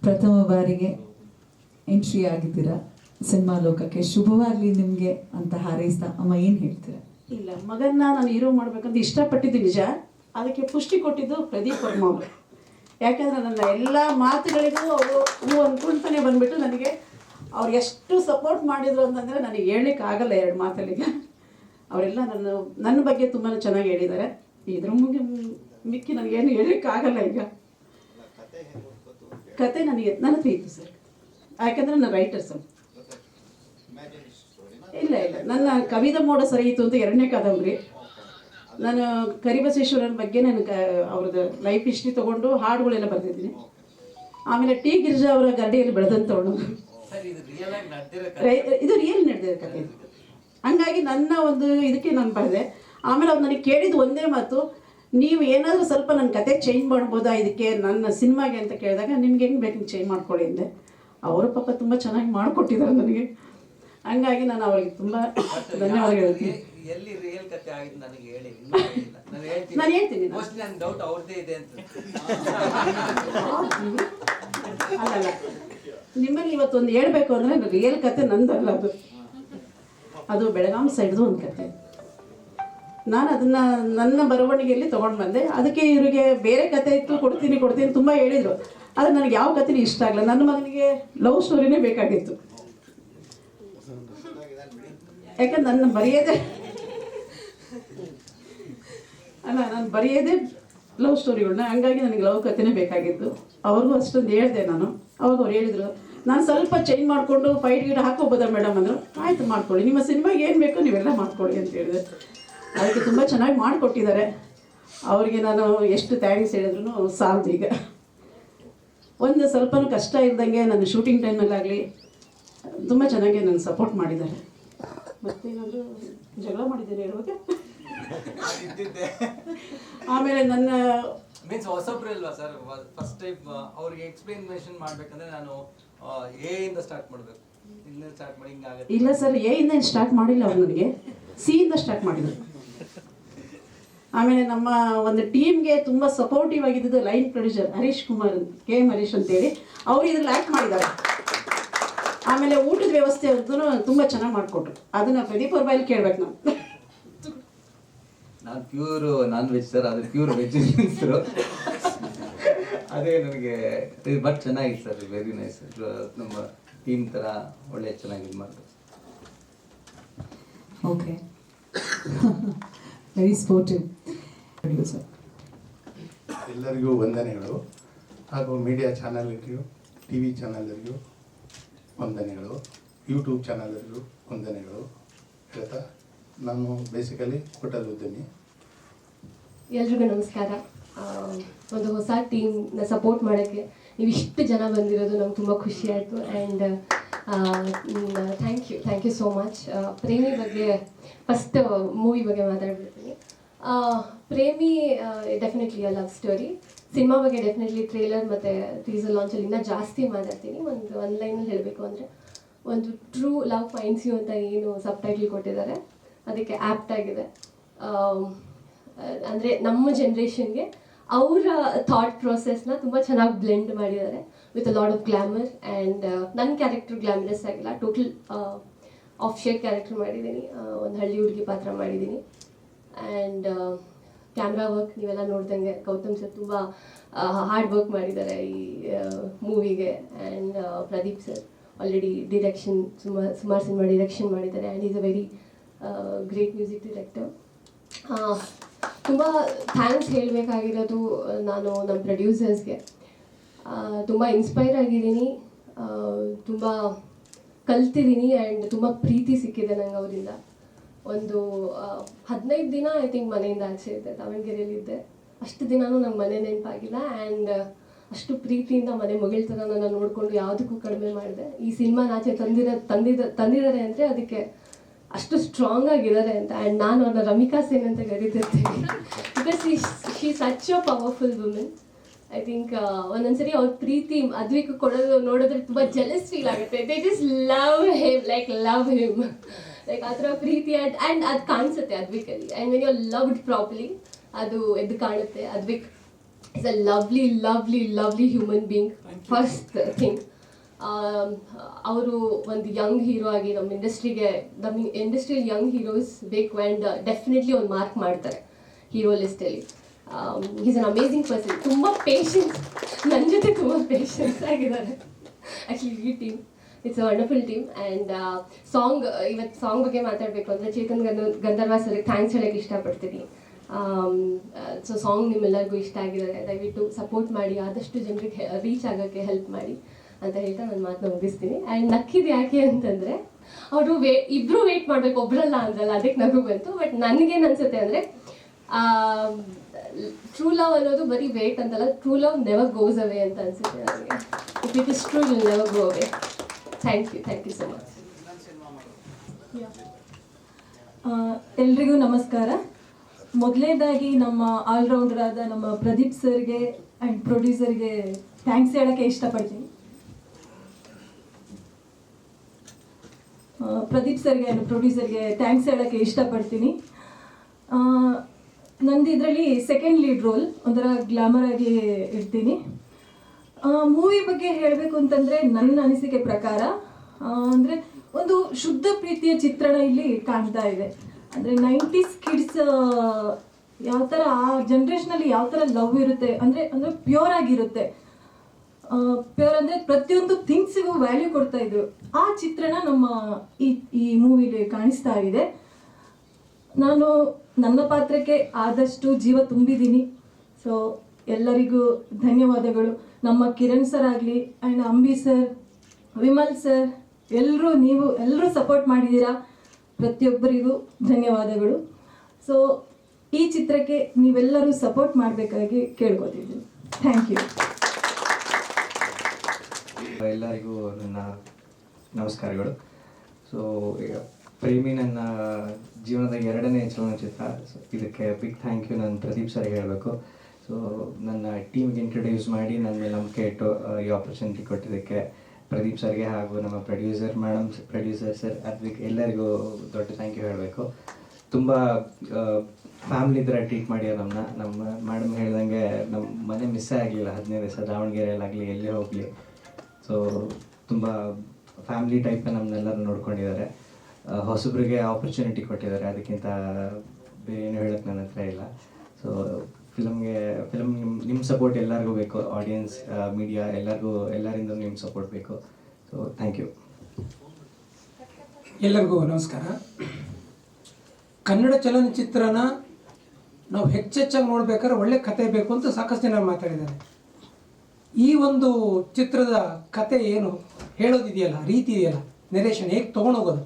ಪ್ರಥಮ ಬಾರಿಗೆ ಎಂಟ್ರಿ ಆಗಿದ್ದೀರಾ ಸಿನಿಮಾ ಲೋಕಕ್ಕೆ. ಶುಭವಾಗ್ಲಿ ನಿಮ್ಗೆ ಅಂತ ಹಾರೈಸ್ತಾ ಅಮ್ಮ ಏನ್ ಹೇಳ್ತೀರಾ? ಇಲ್ಲ, ಮಗನ್ನ ನಾನು ಹೀರೋ ಮಾಡ್ಬೇಕಂತ ಇಷ್ಟಪಟ್ಟಿದ್ದು ನಿಜ. ಅದಕ್ಕೆ ಪುಷ್ಟಿ ಕೊಟ್ಟಿದ್ದು ಪ್ರದೀಪ್ ವರ್ಮ ಅವರು. ಯಾಕಂದ್ರೆ ನನ್ನ ಎಲ್ಲ ಮಾತುಗಳಿಗೂ ಅವರು ಹೂ ಅಂದ್ಕೊಂತಾನೆ ಬಂದ್ಬಿಟ್ಟು ನನಗೆ ಅವ್ರು ಎಷ್ಟು ಸಪೋರ್ಟ್ ಮಾಡಿದ್ರು ಅಂತಂದರೆ ನನಗೆ ಹೇಳಲಿಕ್ಕೆ ಆಗಲ್ಲ ಎರಡು ಮಾತಲ್ಲಿಗೆ. ಅವರೆಲ್ಲ ನನ್ನ ಬಗ್ಗೆ ತುಂಬಾ ಚೆನ್ನಾಗಿ ಹೇಳಿದ್ದಾರೆ. ಇದ್ರ ಮಿಕ್ಕಿ ನನಗೇನು ಹೇಳಲಿಕ್ಕೆ ಆಗಲ್ಲ. ಈಗ ಕತೆ ನನ್ನ ಹತ್ರ ಇತ್ತು ಸರ್, ಯಾಕಂದರೆ ನಾನು ರೈಟರ್ ಸರ್. ಇಲ್ಲ ನನ್ನ ಕವಿದ ಮೋಡ ಸರಿಯಿತು ಅಂತ 2ನೇ ಕಾದಂಬರಿ. ನಾನು ಕರಿಬಸವೇಶ್ವರನ ಬಗ್ಗೆ ನಾನು ಅವ್ರದ್ದು ಲೈಫ್ ಹಿಸ್ಟ್ರಿ ತೊಗೊಂಡು ಹಾಡುಗಳೆಲ್ಲ ಬರೆದಿದ್ದೀನಿ. ಆಮೇಲೆ ಟಿ ಗಿರಿಜಾ ಅವರ ಗಡ್ಡೆಯಲ್ಲಿ ಬೆಳೆದಂಥವಳು. ಇದು ರಿಯಲ್ ನಡೆದಿದೆ ಕತೆ. ಹಂಗಾಗಿ ನನ್ನ ಒಂದು ಇದಕ್ಕೆ ನಾನು ಬರೆದೆ. ಆಮೇಲೆ ಅವ್ರು ನನಗೆ ಕೇಳಿದ್ದು ಒಂದೇ ಮಾತು, ನೀವು ಏನಾದರೂ ಸ್ವಲ್ಪ ನನ್ನ ಕತೆ ಚೇಂಜ್ ಮಾಡ್ಬೋದಾ ಇದಕ್ಕೆ ನನ್ನ ಸಿನಿಮಾಗೆ ಅಂತ ಕೇಳಿದಾಗ, ನಿಮ್ಗೆ ಹೆಂಗೆ ಬೇಕು ಚೇಂಜ್ ಮಾಡ್ಕೊಳ್ಳಿ ಅಂದೆ. ಅವರು ಪಾಪ ತುಂಬ ಚೆನ್ನಾಗಿ ಮಾಡಿಕೊಟ್ಟಿದ್ದಾರೆ ನನಗೆ. ಹಂಗಾಗಿ ನಾನು ಅವರಿಗೆ ತುಂಬ ಧನ್ಯವಾದ ಹೇಳ್ತೀನಿ. ಎಲ್ಲಿ ರಿಯಲ್ ಕತೆ ಆಗಿದ್ದು ನನಗೆ ಹೇಳಿ. ನಾನು ಹೇಳ್ತೀನಿ. ನನ್ನ ಡೌಟ್ ಅವ್ರದ್ದೇ ಇದೆ ಅಂತ. ಅಲ್ಲಲ್ಲ, ನಿಮ್ಮಲ್ಲಿ ಇವತ್ತೊಂದು ಹೇಳ್ಬೇಕು ಅಂದರೆ ರಿಯಲ್ ಕತೆ ನಂದಲ್ಲ, ಅದು ಬೆಳಗಾಂ ಸೈಡ್ದು ಒಂದು ಕತೆ. ನಾನು ಅದನ್ನು ನನ್ನ ಬರವಣಿಗೆಯಲ್ಲಿ ತೊಗೊಂಡು ಬಂದೆ. ಅದಕ್ಕೆ ಇವರಿಗೆ ಬೇರೆ ಕತೆ ಇತ್ತು, ಕೊಡ್ತೀನಿ ತುಂಬ ಹೇಳಿದರು. ಆದರೆ ನನಗೆ ಯಾವ ಕಥೆನೂ ಇಷ್ಟ ಆಗಲ್ಲ. ನನ್ನ ಮಗನಿಗೆ ಲವ್ ಸ್ಟೋರಿನೇ ಬೇಕಾಗಿತ್ತು. ಯಾಕಂದ್ರೆ ನಾನು ಬರೆಯೋದೇ ಲವ್ ಸ್ಟೋರಿಗಳನ್ನ. ಹಂಗಾಗಿ ನನಗೆ ಲವ್ ಕಥೆನೇ ಬೇಕಾಗಿತ್ತು. ಅವ್ರಿಗೂ ಅಷ್ಟೊಂದು ಹೇಳಿದೆ ನಾನು. ಅವಾಗ ಅವ್ರು ಹೇಳಿದರು, ನಾನು ಸ್ವಲ್ಪ ಚೇಂಜ್ ಮಾಡಿಕೊಂಡು ಫೈಟ್ ಗಿಡ ಹಾಕೋಬೋದಾ ಮೇಡಮ್ ಅಂದರು. ಆಯಿತು ಮಾಡ್ಕೊಳ್ಳಿ, ನಿಮ್ಮ ಸಿನಿಮಾಗೆ ಏನು ಬೇಕೋ ನೀವೆಲ್ಲ ಮಾಡ್ಕೊಳ್ಳಿ ಅಂತ ಹೇಳಿದೆ. ಅದಕ್ಕೆ ತುಂಬ ಚೆನ್ನಾಗಿ ಮಾಡಿಕೊಟ್ಟಿದ್ದಾರೆ. ಅವರಿಗೆ ನಾನು ಎಷ್ಟು ಥ್ಯಾಂಕ್ಸ್ ಹೇಳಿದ್ರು ಸಾಲದು. ಈಗ ಒಂದು ಸ್ವಲ್ಪನೂ ಕಷ್ಟ ಇಲ್ದಂಗೆ ನನ್ನ ಶೂಟಿಂಗ್ ಟೈಮಲ್ಲಾಗಲಿ ತುಂಬ ಚೆನ್ನಾಗಿ ನನ್ನ ಸಪೋರ್ಟ್ ಮಾಡಿದ್ದಾರೆ. ಮತ್ತೇನಾದರೂ ಜಗಳ ಮಾಡಿದ್ದೇನೆ ಹೇಳುವಾಗ. ಆಮೇಲೆ ನನ್ನ ಮೀನ್ಸ್ ಹೊಸಬ್ರು ಇಲ್ವಾ ಸರ್? ಫಸ್ಟ್ ಟೈಮ್ ಅವ್ರಿಗೆ ಎಕ್ಸ್ಪ್ಲೇನೇಷನ್ ಮಾಡ್ಬೇಕಂದ್ರೆ ನಾನು ಎ ಇಂದ ಸ್ಟಾರ್ಟ್ ಮಾಡಬೇಕು, ಇಲ್ಲಿಂದ ಸ್ಟಾರ್ಟ್ ಮಾಡಿ ಹಿಂಗಾಗುತ್ತೆ. ಇಲ್ಲ ಸರ್, ಎ ಇಂದ ಸ್ಟಾರ್ಟ್ ಮಾಡಿಲ್ಲ ಅವ್ರು, ನನಗೆ ಸಿ ಇಂದ ಸ್ಟಾರ್ಟ್ ಮಾಡಿದ್ರು. ಆಮೇಲೆ ನಮ್ಮ ಒಂದು ಟೀಮ್ಗೆ ತುಂಬ ಸಪೋರ್ಟಿವ್ ಆಗಿದ್ದು line producer Harish Kumar, KM Harish ಅಂತೇಳಿ, ಅವರು ಇದ್ರಲ್ಲಿ ಆ್ಯಕ್ಟ್ ಮಾಡಿದ್ದಾರೆ. ಆಮೇಲೆ ಊಟದ ವ್ಯವಸ್ಥೆ ಅವ್ರದ್ದು ತುಂಬ ಚೆನ್ನಾಗಿ ಮಾಡಿಕೊಟ್ರು. ಅದನ್ನು ಪ್ರದೀಪ್ ಅವ್ರ ಬಾಯಲ್ಲಿ ಕೇಳ್ಬೇಕು ನಾವು. ನಾನು ಪ್ಯೂರ್ ನಾನ್ ವೆಜ್ ಸರ್, ಅದು ಪ್ಯೂರ್ ವೆಜ್ ಹೆಸರು. ಅದೇ ನನಗೆ ಬಟ್ ಚೆನ್ನಾಗಿದೆ ಸರ್, ವೆರಿ ನೈಸ್. ನಮ್ಮ ಟೀಮ್ ಥರ ಒಳ್ಳೆ ಚೆನ್ನಾಗಿ ಇದು ಮಾಡ್ತಾರೆ. Okay, very sportive sir. ಎಲ್ಲರಿಗೂ ವಂದನೆಗಳು. ಹಾಗೂ ಮೀಡಿಯಾ ಚಾನಲ್ಗೂ, TV ಚಾನಲ್ಗೂ ವಂದನೆಗಳು, ಯೂಟ್ಯೂಬ್ ಚಾನಲ್ಗೂ ವಂದನೆಗಳು ಹೇಳ್ತಾ, ನಾನು ಬೇಸಿಕಲಿ ಹೋಟೆಲ್ ಉದ್ಯಮಿ. ಎಲ್ರಿಗೂ ನಮಸ್ಕಾರ. ಒಂದು ಹೊಸ ಟೀಮ್ನ ಸಪೋರ್ಟ್ ಮಾಡೋಕ್ಕೆ ನೀವು ಇಷ್ಟು ಜನ ಬಂದಿರೋದು ನಮ್ಗೆ ತುಂಬ ಖುಷಿ ಆಯಿತು. And thank you so much. Premi ಬಗ್ಗೆ ಫಸ್ಟ್ ಮೂವಿ ಬಗ್ಗೆ ಮಾತಾಡ್ಬಿಡ್ತೀನಿ. Premi definitely a love story. Cinema ಬಗ್ಗೆ ಡೆಫಿನೆಟ್ಲಿ ಟ್ರೇಲರ್ ಮತ್ತು ಟೀಸರ್ ಲಾಂಚಲ್ಲಿ ಇನ್ನೂ ಜಾಸ್ತಿ ಮಾತಾಡ್ತೀನಿ. ಒಂದು ಲೈನಲ್ಲಿ ಹೇಳಬೇಕು ಅಂದರೆ, ಒಂದು ಟ್ರೂ ಲವ್ ಫೈನ್ಸ್ ಯು ಅಂತ ಏನು ಸಬ್ ಟೈಟ್ಲ್ ಕೊಟ್ಟಿದ್ದಾರೆ, ಅದಕ್ಕೆ ಆ್ಯಪ್ಟ್ ಆಗಿದೆ. ಅಂದರೆ ನಮ್ಮ ಜನ್ರೇಷನ್ಗೆ ಅವರ ಥಾಟ್ ಪ್ರೊಸೆಸ್ನ ತುಂಬ ಚೆನ್ನಾಗಿ ಬ್ಲೆಂಡ್ ಮಾಡಿದ್ದಾರೆ with a lot of glamour. And ನನ್ನ ಕ್ಯಾರೆಕ್ಟರ್ ಗ್ಲಾಮರಸ್ ಆಗಿಲ್ಲ, ಟೋಟಲ್ ಆಫ್ ಶೇಡ್ ಕ್ಯಾರೆಕ್ಟರ್ ಮಾಡಿದ್ದೀನಿ. ಒಂದು ಹಳ್ಳಿ ಹುಡುಗಿ ಪಾತ್ರ ಮಾಡಿದ್ದೀನಿ. ಆ್ಯಂಡ್ ಕ್ಯಾಮ್ರಾ ವರ್ಕ್ ನೀವೆಲ್ಲ ನೋಡ್ದಂಗೆ ಗೌತಮ್ ಸರ್ ತುಂಬ ಹಾರ್ಡ್ ವರ್ಕ್ ಮಾಡಿದ್ದಾರೆ ಈ ಮೂವಿಗೆ. And Pradeep sir already direction ಸುಮಾರು ಸಿನಿಮಾ ಡಿರೆಕ್ಷನ್ ಮಾಡಿದ್ದಾರೆ. And is a very great music director. ತುಂಬ ಥ್ಯಾಂಕ್ಸ್ ಹೇಳಬೇಕಾಗಿರೋದು ನಾನು ನಮ್ಮ ಪ್ರೊಡ್ಯೂಸರ್ಸ್ಗೆ. ತುಂಬ ಇನ್ಸ್ಪೈರ್ ಆಗಿದ್ದೀನಿ, ತುಂಬ ಕಲ್ತಿದ್ದೀನಿ. ಆ್ಯಂಡ್ ತುಂಬ ಪ್ರೀತಿ ಸಿಕ್ಕಿದೆ ನಂಗೆ ಅವರಿಂದ. ಒಂದು 15 ದಿನ ಐ ಥಿಂಕ್ ಮನೆಯಿಂದ ಆಚೆ ಇದ್ದೆ, ದಾವಣಗೆರೆಯಲ್ಲಿದ್ದೆ. ಅಷ್ಟು ದಿನವೂ ನಂಗೆ ಮನೆ ನೆನಪಾಗಿಲ್ಲ. ಆ್ಯಂಡ್ ಅಷ್ಟು ಪ್ರೀತಿಯಿಂದ ಮನೆ ಮಗಳ ನನ್ನ ನೋಡಿಕೊಂಡು ಯಾವುದಕ್ಕೂ ಕಡಿಮೆ ಮಾಡಿದೆ. ಈ ಸಿನಿಮಾನ ಆಚೆ ತಂದಿದ್ದಾರೆ ಅಂದರೆ ಅದಕ್ಕೆ ಅಷ್ಟು ಸ್ಟ್ರಾಂಗ್ ಆಗಿದ್ದಾರೆ ಅಂತ. ಆ್ಯಂಡ್ ನಾನು ಅವ್ರನ್ನ ರಮಿಕಾ ಸೇನ್ ಅಂತ ಕರೀತಿರ್ತೀನಿ, because she such a powerful women. I think ಒಂದೊಂದ್ಸರಿ ಅವ್ರ ಪ್ರೀತಿ ಅದ್ವಿಕ್ ಕೊಡೋದು ನೋಡಿದ್ರೆ ತುಂಬ ಜೆಲಸ್ ಫೀಲ್ ಆಗುತ್ತೆ. They just love him like ಆ ಥರ ಪ್ರೀತಿ ಆ್ಯಂಡ್ ಅದು ಕಾಣಿಸುತ್ತೆ ಅದ್ವಿಕಲ್ಲಿ. And when you are loved properly ಅದು ಎದ್ದು ಕಾಣುತ್ತೆ. Advik is a lovely human being. First thing, ಅವರು ಒಂದು ಯಂಗ್ ಹೀರೋ ಆಗಿ ನಮ್ಮ ಇಂಡಸ್ಟ್ರಿಯಲ್ಲಿ ಯಂಗ್ ಹೀರೋಸ್ ಬೇಕು ಆ್ಯಂಡ್ ಡೆಫಿನೆಟ್ಲಿ ಒಂದು ಮಾರ್ಕ್ ಮಾಡ್ತಾರೆ ಹೀರೋ ಲಿಸ್ಟಲ್ಲಿ. Is an amazing person. ತುಂಬ ಪೇಷನ್ಸ್, ನನ್ನ ಜೊತೆ ತುಂಬ ಪೇಷನ್ಸ್ ಆಗಿದ್ದಾರೆ ಆ್ಯಕ್ಚುಲಿ ಈ team. It's a wonderful team. And ಇವತ್ತು ಸಾಂಗ್ ಬಗ್ಗೆ ಮಾತಾಡಬೇಕು ಅಂದರೆ ಚೇತನ್ ಗಂಧರ್ವ ಸರ್ಗೆ ಥ್ಯಾಂಕ್ಸ್ ಹೇಳೋಕ್ಕೆ ಇಷ್ಟಪಡ್ತೀನಿ. ಸೊ ಸಾಂಗ್ ನಿಮ್ಮೆಲ್ಲರಿಗೂ ಇಷ್ಟ ಆಗಿದ್ದಾರೆ, ದಯವಿಟ್ಟು ಸಪೋರ್ಟ್ ಮಾಡಿ, ಆದಷ್ಟು ಜನರಿಗೆ ರೀಚ್ ಆಗೋಕ್ಕೆ ಹೆಲ್ಪ್ ಮಾಡಿ ಅಂತ ಹೇಳ್ತಾ ನನ್ನ ಮಾತನ್ನ ಮುಗಿಸ್ತೀನಿ. ಆ್ಯಂಡ್ ನಕ್ಕಿದ್ದು ಯಾಕೆ ಅಂತಂದರೆ ಅವರು ಇಬ್ಬರು ವೇಟ್ ಮಾಡಬೇಕು, ಒಬ್ಬರಲ್ಲ ಅಂದ್ರಲ್ಲ, ಅದಕ್ಕೆ ನಗು ಬಂತು. ಬಟ್ ನನಗೇನು ಅನಿಸುತ್ತೆ ಅಂದರೆ ಟ್ರೂ ಲವ್ ಅನ್ನೋದು ಬರೀ ವೇಟ್ ಅಂತಲ್ಲ, true love never goes away ಅಂತ ಅನಿಸುತ್ತೆ ನನಗೆ. If it is true will never go away. Thank you so much. ಎಲ್ರಿಗೂ ನಮಸ್ಕಾರ. ಮೊದಲನೇದಾಗಿ ನಮ್ಮ ಆಲ್ರೌಂಡರ್ ಆದ ನಮ್ಮ ಪ್ರದೀಪ್ ಸರ್ಗೆ ಆ್ಯಂಡ್ ಪ್ರೊಡ್ಯೂಸರ್ಗೆ ಥ್ಯಾಂಕ್ಸ್ ಹೇಳೋಕ್ಕೆ ಇಷ್ಟಪಡ್ತೀನಿ. ಪ್ರದೀಪ್ ಸರ್ಗೆ ಆ್ಯಂಡ್ ಪ್ರೊಡ್ಯೂಸರ್ಗೆ ಥ್ಯಾಂಕ್ಸ್ ಹೇಳೋಕ್ಕೆ ಇಷ್ಟಪಡ್ತೀನಿ. ನಂದು ಇದರಲ್ಲಿ ಸೆಕೆಂಡ್ ಲೀಡ್ ರೋಲ್, ಒಂಥರ ಗ್ಲಾಮರ್ ಆಗಿ ಇರ್ತೀನಿ. ಮೂವಿ ಬಗ್ಗೆ ಹೇಳಬೇಕು ಅಂತಂದರೆ ನನ್ನ ಅನಿಸಿಕೆ ಪ್ರಕಾರ ಅಂದರೆ ಒಂದು ಶುದ್ಧ ಪ್ರೀತಿಯ ಚಿತ್ರಣ ಇಲ್ಲಿ ಕಾಣ್ತಾ ಇದೆ. ಅಂದರೆ 90s ಕಿಡ್ಸ್ ಯಾವ ಥರ ಆ ಜನ್ರೇಷನಲ್ಲಿ ಯಾವ ಥರ ಲವ್ ಇರುತ್ತೆ ಅಂದರೆ ಪ್ಯೂರ್ ಆಗಿರುತ್ತೆ. ಪ್ಯೂರ್ ಅಂದರೆ ಪ್ರತಿಯೊಂದು ಥಿಂಗ್ಸಿಗೂ ವ್ಯಾಲ್ಯೂ ಕೊಡ್ತಾ ಇದ್ರು. ಆ ಚಿತ್ರಣ ನಮ್ಮ ಈ ಮೂವಿಲಿ ಕಾಣಿಸ್ತಾ ಇದೆ. ನಾನು ನನ್ನ ಪಾತ್ರಕ್ಕೆ ಆದಷ್ಟು ಜೀವ ತುಂಬಿದ್ದೀನಿ. ಸೊ ಎಲ್ಲರಿಗೂ ಧನ್ಯವಾದಗಳು. ನಮ್ಮ ಕಿರಣ್ ಸರ್ ಆಗಲಿ and Ambi sir, Vimal sir, ಎಲ್ಲರೂ ಸಪೋರ್ಟ್ ಮಾಡಿದ್ದೀರಾ. ಪ್ರತಿಯೊಬ್ಬರಿಗೂ ಧನ್ಯವಾದಗಳು. ಸೊ ಈ ಚಿತ್ರಕ್ಕೆ ನೀವೆಲ್ಲರೂ ಸಪೋರ್ಟ್ ಮಾಡಬೇಕಾಗಿ ಕೇಳ್ಕೊತಿದ್ದೀನಿ. Thank you. ಎಲ್ಲರಿಗೂ ನನ್ನ ನಮಸ್ಕಾರಗಳು. ಸೊ ಪ್ರೇಮಿ ನನ್ನ ಜೀವನದ 2ನೇ ಚಲನಚಿತ್ರ. ಸೊ ಇದಕ್ಕೆ ಬಿಗ್ ಥ್ಯಾಂಕ್ ಯು ನಾನು ಪ್ರದೀಪ್ ಸರ್ಗೆ ಹೇಳಬೇಕು. ಸೊ ನನ್ನ ಟೀಮ್ಗೆ ಇಂಟ್ರೊಡ್ಯೂಸ್ ಮಾಡಿ ನನ್ನ ಮೇಲೆ ನಂಬಿಕೆ ಇಟ್ಟು ಈ ಆಪರ್ಚುನಿಟಿ ಕೊಟ್ಟಿದ್ದಕ್ಕೆ ಪ್ರದೀಪ್ ಸರ್ಗೆ ಹಾಗೂ ನಮ್ಮ ಪ್ರೊಡ್ಯೂಸರ್ ಸರ್ ಅದಕ್ಕೆ ಎಲ್ಲರಿಗೂ ದೊಡ್ಡ ಥ್ಯಾಂಕ್ ಯು ಹೇಳಬೇಕು. ತುಂಬ ಫ್ಯಾಮಿಲಿ ಥರ ಟ್ರೀಟ್ ಮಾಡ್ಯಾರ ನಮ್ಮ ಮೇಡಮ್ ಹೇಳ್ದಂಗೆ ನಮ್ಮ ಮನೆ ಮಿಸ್ಸೇ ಆಗಲಿಲ್ಲ 15 ದಿವಸ, ದಾವಣಗೆರೆಯಲ್ಲಾಗಲಿ ಎಲ್ಲೇ ಹೋಗಲಿ. ಸೊ ತುಂಬ ಫ್ಯಾಮಿಲಿ ಟೈಪ್ ನಮ್ಮನ್ನೆಲ್ಲರೂ ನೋಡ್ಕೊಂಡಿದ್ದಾರೆ. ಹೊಸಬ್ರಿಗೆ ಆಪರ್ಚುನಿಟಿ ಕೊಟ್ಟಿದ್ದಾರೆ, ಅದಕ್ಕಿಂತ ಬೇರೆ ಏನು ಹೇಳೋಕ್ಕೆ ನನ್ನ ಹತ್ರ ಇಲ್ಲ. ಸೊ ಫಿಲಮ್ ನಿಮ್ಮ ಸಪೋರ್ಟ್ ಎಲ್ಲರಿಗೂ ಬೇಕು. ಆಡಿಯನ್ಸ್, ಮೀಡಿಯಾ ಎಲ್ಲರಿಂದ ನಿಮ್ಮ ಸಪೋರ್ಟ್ ಬೇಕು. So thank you. ಎಲ್ಲರಿಗೂ ನಮಸ್ಕಾರ. ಕನ್ನಡ ಚಲನಚಿತ್ರನ ನಾವು ಹೆಚ್ಚೆಚ್ಚಾಗಿ ನೋಡ್ಬೇಕಾದ್ರೆ ಒಳ್ಳೆ ಕತೆ ಬೇಕು ಅಂತ ಸಾಕಷ್ಟು ಜನ ಮಾತಾಡಿದ್ದಾರೆ. ಈ ಒಂದು ಚಿತ್ರದ ಕತೆ ಏನು ಹೇಳೋದಿದೆಯಲ್ಲ, ರೀತಿ ಇದೆಯಲ್ಲ, ನೆರೇಷನ್ ಹೇಗೆ ತೊಗೊಂಡೋಗೋದು,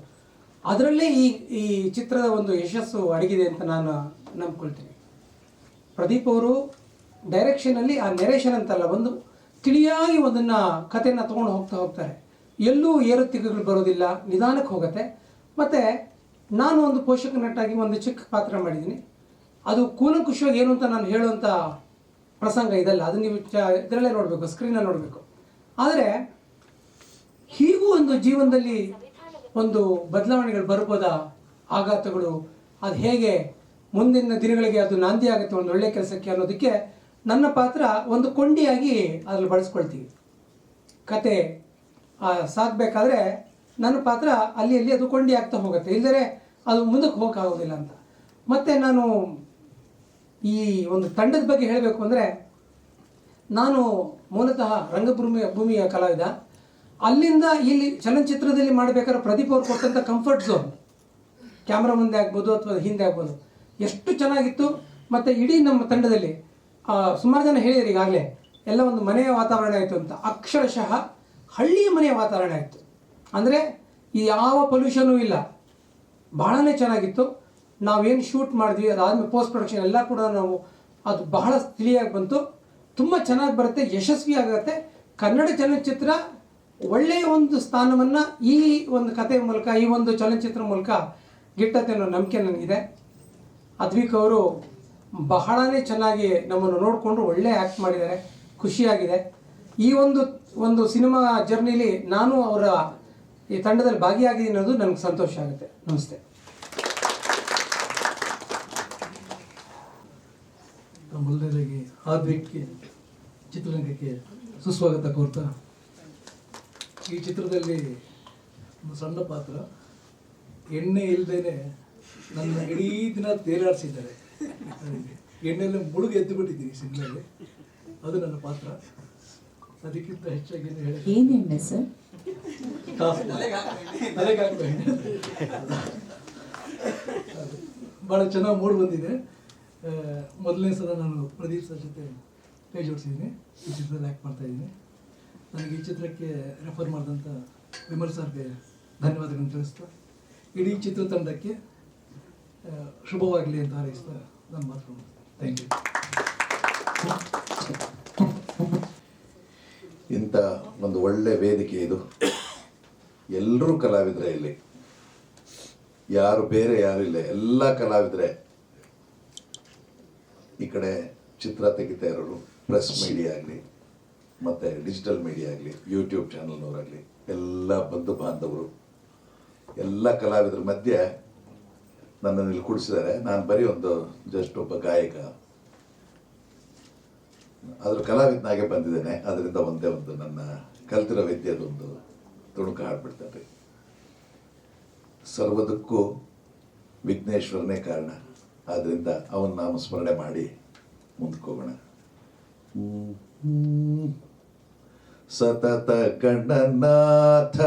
ಅದರಲ್ಲೇ ಈ ಚಿತ್ರದ ಒಂದು ಯಶಸ್ಸು ಅಡಗಿದೆ ಅಂತ ನಾನು ನಂಬ್ಕೊಳ್ತೀನಿ. ಪ್ರದೀಪ್ ಅವರು ಡೈರೆಕ್ಷನಲ್ಲಿ ಆ ನೆರೇಷನ್ ಅಂತಲ್ಲ, ಒಂದು ತಿಳಿಯಾಗಿ ಒಂದನ್ನು ಕಥೆಯನ್ನು ತೊಗೊಂಡು ಹೋಗ್ತಾರೆ. ಎಲ್ಲೂ ಏರುತ್ತಿಗೆಗಳು ಬರೋದಿಲ್ಲ, ನಿಧಾನಕ್ಕೆ ಹೋಗುತ್ತೆ. ಮತ್ತು ನಾನು ಒಂದು ಪೋಷಕ ನಟಾಗಿ ಒಂದು ಚಿಕ್ಕ ಪಾತ್ರ ಮಾಡಿದ್ದೀನಿ. ಅದು ಕೂಲಂಕುಷವಾಗಿ ಏನು ಅಂತ ನಾನು ಹೇಳುವಂಥ ಪ್ರಸಂಗ ಇದಲ್ಲ, ಅದು ನೀವು ಇದರಲ್ಲೇ ನೋಡಬೇಕು, ಸ್ಕ್ರೀನಲ್ಲಿ ನೋಡಬೇಕು. ಆದರೆ ಹೀಗೂ ಒಂದು ಜೀವನದಲ್ಲಿ ಒಂದು ಬದಲಾವಣೆಗಳು ಬರ್ಬೋದಾ, ಆಘಾತಗಳು, ಅದು ಹೇಗೆ ಮುಂದಿನ ದಿನಗಳಿಗೆ ಅದು ನಾಂದಿ ಆಗುತ್ತೆ ಒಂದು ಒಳ್ಳೆಯ ಕೆಲಸಕ್ಕೆ ಅನ್ನೋದಕ್ಕೆ ನನ್ನ ಪಾತ್ರ ಒಂದು ಕೊಂಡಿಯಾಗಿ ಅದ್ರಲ್ಲಿ ಬಳಸ್ಕೊಳ್ತೀವಿ. ಕತೆ ಸಾಗಬೇಕಾದ್ರೆ ನನ್ನ ಪಾತ್ರ ಅಲ್ಲಿ ಅದು ಕೊಂಡಿ ಆಗ್ತಾ ಹೋಗುತ್ತೆ, ಇಲ್ಲದೇ ಅದು ಮುಂದಕ್ಕೆ ಹೋಗೋಕ್ಕಾಗೋದಿಲ್ಲ ಅಂತ. ಮತ್ತು ನಾನು ಈ ಒಂದು ತಂಡದ ಬಗ್ಗೆ ಹೇಳಬೇಕು ಅಂದರೆ, ನಾನು ಮೂಲತಃ ರಂಗಭೂಮಿಯ ಕಲಾವಿದ. ಅಲ್ಲಿಂದ ಇಲ್ಲಿ ಚಲನಚಿತ್ರದಲ್ಲಿ ಮಾಡಬೇಕಾದ್ರೆ ಪ್ರದೀಪ್ ಅವ್ರು ಕೊಟ್ಟಂಥ ಕಂಫರ್ಟ್ ಝೋನ್, ಕ್ಯಾಮ್ರಾ ಮುಂದೆ ಆಗ್ಬೋದು ಅಥವಾ ಹಿಂದೆ ಆಗ್ಬೋದು, ಎಷ್ಟು ಚೆನ್ನಾಗಿತ್ತು. ಮತ್ತು ಇಡೀ ನಮ್ಮ ತಂಡದಲ್ಲಿ ಸುಮಾರು ಜನ ಹೇಳಿದ್ರು ಈಗಾಗಲೇ, ಎಲ್ಲ ಒಂದು ಮನೆಯ ವಾತಾವರಣ ಆಯಿತು ಅಂತ. ಅಕ್ಷರಶಃ ಹಳ್ಳಿಯ ಮನೆಯ ವಾತಾವರಣ ಆಯಿತು. ಅಂದರೆ ಈ ಯಾವ ಪೊಲ್ಯೂಷನೂ ಇಲ್ಲ, ಬಹಳನೇ ಚೆನ್ನಾಗಿತ್ತು. ನಾವೇನು ಶೂಟ್ ಮಾಡಿದ್ವಿ, ಅದಾದಮೇಲೆ ಪೋಸ್ಟ್ ಪ್ರೊಡಕ್ಷನ್ ಎಲ್ಲ ಕೂಡ ಅದು ಬಹಳ ತಿಳಿಯಾಗಿ ಬಂತು. ತುಂಬ ಚೆನ್ನಾಗಿ ಬರುತ್ತೆ, ಯಶಸ್ವಿ ಆಗುತ್ತೆ. ಕನ್ನಡ ಚಲನಚಿತ್ರ ಒಳ್ಳೆಯ ಒಂದು ಸ್ಥಾನವನ್ನು ಈ ಒಂದು ಕಥೆಯ ಮೂಲಕ, ಈ ಒಂದು ಚಲನಚಿತ್ರ ಮೂಲಕ ಗಿಟ್ಟತ್ತೆ ಅನ್ನೋ ನಂಬಿಕೆ ನನಗಿದೆ. ಅದ್ವಿಕ್ ಅವರು ಬಹಳನೇ ಚೆನ್ನಾಗಿ ನಮ್ಮನ್ನು ನೋಡಿಕೊಂಡು ಒಳ್ಳೆ ಆ್ಯಕ್ಟ್ ಮಾಡಿದ್ದಾರೆ, ಖುಷಿಯಾಗಿದೆ. ಈ ಒಂದು ಸಿನಿಮಾ ಜರ್ನಿಲಿ ನಾನು ಅವರ ಈ ತಂಡದಲ್ಲಿ ಭಾಗಿಯಾಗಿದ್ದೀನಿ ಅನ್ನೋದು ನನಗೆ ಸಂತೋಷ ಆಗುತ್ತೆ. ನಮಸ್ತೆ. ಮೊದಲನೇದಾಗಿ ಆದ್ವಿಕ್ಗೆ ಚಿತ್ರರಂಗಕ್ಕೆ ಸುಸ್ವಾಗತ ಕೋರ್ತಾ, ಈ ಚಿತ್ರದಲ್ಲಿ ಒಂದು ಸಣ್ಣ ಪಾತ್ರ, ಎಣ್ಣೆ ಇಲ್ಲದೇನೆ ನನ್ನ ಇಡೀ ದಿನ ತೇಲಾಡಿಸಿದ್ದಾರೆ. ಎಣ್ಣೆಯಲ್ಲಿ ಮುಳುಗಿ ಎದ್ದು ಬಿಟ್ಟಿದ್ದೀನಿ ಸಿನಿಮಾಗೆ, ಅದು ನನ್ನ ಪಾತ್ರ. ಅದಕ್ಕಿಂತ ಹೆಚ್ಚಾಗಿ ಏನೆಣ್ಣೆ ಸರ್? ಭಾಳ ಚೆನ್ನಾಗಿ ಮೂಡ್ ಬಂದಿದೆ. ಮೊದಲನೇ ಸಲ ನಾನು ಪ್ರದೀಪ್ ಸರ್ ಜೊತೆ ಕೈ ಜೋಡಿಸಿದ್ದೀನಿ, ಈ ಚಿತ್ರದಲ್ಲಿ ಆ್ಯಕ್ಟ್ ಮಾಡ್ತಾಯಿದ್ದೀನಿ. ನನಗೆ ಈ ಚಿತ್ರಕ್ಕೆ ರೆಫರ್ ಮಾಡಿದಂಥ ವಿಮಲ್ ಸರ್ಗೆ ಧನ್ಯವಾದಗಳನ್ನು ತಿಳಿಸ್ತಾ, ಇಡೀ ಚಿತ್ರತಂಡಕ್ಕೆ ಶುಭವಾಗಲಿ ಅಂತ ಹಾರೈಸ್ತಾ ನಾನು ಮಾತು. Thank you. ಇಂಥ ಒಂದು ಒಳ್ಳೆ ವೇದಿಕೆ ಇದು. ಎಲ್ಲರೂ ಕಲಾವಿದರೆ ಇಲ್ಲಿ, ಯಾರು ಬೇರೆ ಯಾರು ಇಲ್ಲ, ಎಲ್ಲ ಕಲಾವಿದರೆ. ಈ ಕಡೆ ಚಿತ್ರ ತೆಗಿತಾ ಇರೋರು, ಪ್ರೆಸ್ ಮೀಡಿಯಾ ಆಗಲಿ ಮತ್ತು ಡಿಜಿಟಲ್ ಮೀಡಿಯಾ ಆಗಲಿ, ಯೂಟ್ಯೂಬ್ ಚಾನಲ್ನವರಾಗಲಿ, ಎಲ್ಲ ಬಂಧು ಬಾಂಧವರು, ಎಲ್ಲ ಕಲಾವಿದರ ಮಧ್ಯೆ ನನ್ನನ್ನು ಇಲ್ಲಿ ಕೂಡಿಸಿದ್ದಾರೆ. ನಾನು ಬರೀ ಜಸ್ಟ್ ಒಬ್ಬ ಗಾಯಕ, ಅದ್ರ ಕಲಾವಿದನಾಗೆ ಬಂದಿದ್ದೇನೆ. ಅದರಿಂದ ಒಂದೇ ನನ್ನ ಕಲ್ತಿರೋ ವಿದ್ಯೆದೊಂದು ತುಣುಕು ಹಾಡ್ಬಿಡ್ತಾರೆ. ಸರ್ವದಕ್ಕೂ ವಿಘ್ನೇಶ್ವರನೇ ಕಾರಣ, ಆದ್ದರಿಂದ ಅವನ ನಾಮ ಸ್ಮರಣೆ ಮಾಡಿ ಮುಂದಕ್ಕೆ ಹೋಗೋಣ. ಸತತ ಗಣನಾಥ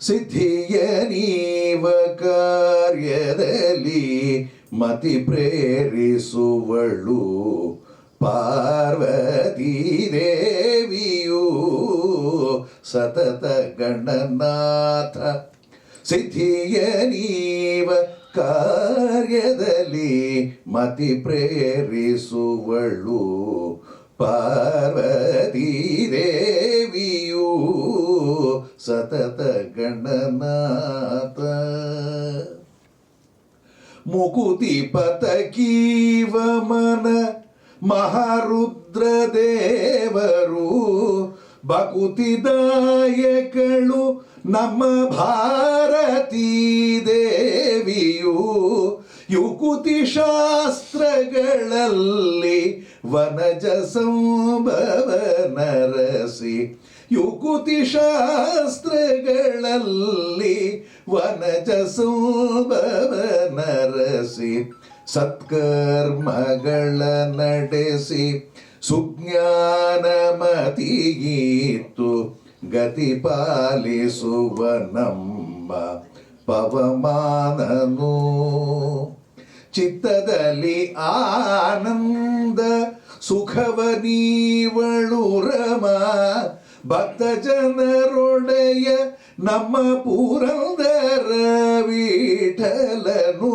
ಸಿದ್ಧಿಯ ನೀವ ಕಾರ್ಯದಲ್ಲಿ ಮತಿ ಪ್ರೇರಿಸುವಳು ಪಾರ್ವತೀ ದೇವಿಯು. ಸತತ ಗಣನಾಥ ಸಿದ್ಧಿಯ ನೀವ ಕಾರ್ಯದಲ್ಲಿ ಮತಿ ಪ್ರೇರಿಸುವಳು ಪಾರ್ವತೀ ದೇವಿಯು. ಸತತ ಗಣನಾಥ ಮುಕುತಿ ಪತಕೀವ ಮನ ಮಹಾರುದ್ರ ದೇವರು ಬಕುತಿದಾಯಕಳು ನಮ್ಮ ಭಾರತೀ ದೇವಿಯು. ಯುಕುತಿ ಶಾಸ್ತ್ರಗಳಲ್ಲಿ ವನಜ ಸಂಭವ ನರಸಿ, ಯುಕುತಿ ಶಾಸ್ತ್ರಗಳಲ್ಲಿ ವನಜ ಸಂಭವ ನರಸಿ, ಸತ್ಕರ್ಮಗಳ ನಡೆಸಿ ಸುಜ್ಞಾನಮತಿಗೀತು ಗತಿ ಪಾಲಿಸುವ ನಮ್ಮ ಪವಮಾನನು. ಚಿತ್ತದಲ್ಲಿ ಆನಂದ ಸುಖವ ನೀವಳು ರಮ, ಭಕ್ತ ಜನರೊಡೆಯ ನಮ್ಮ ಪುರಂದರ ವಿಠಲನು.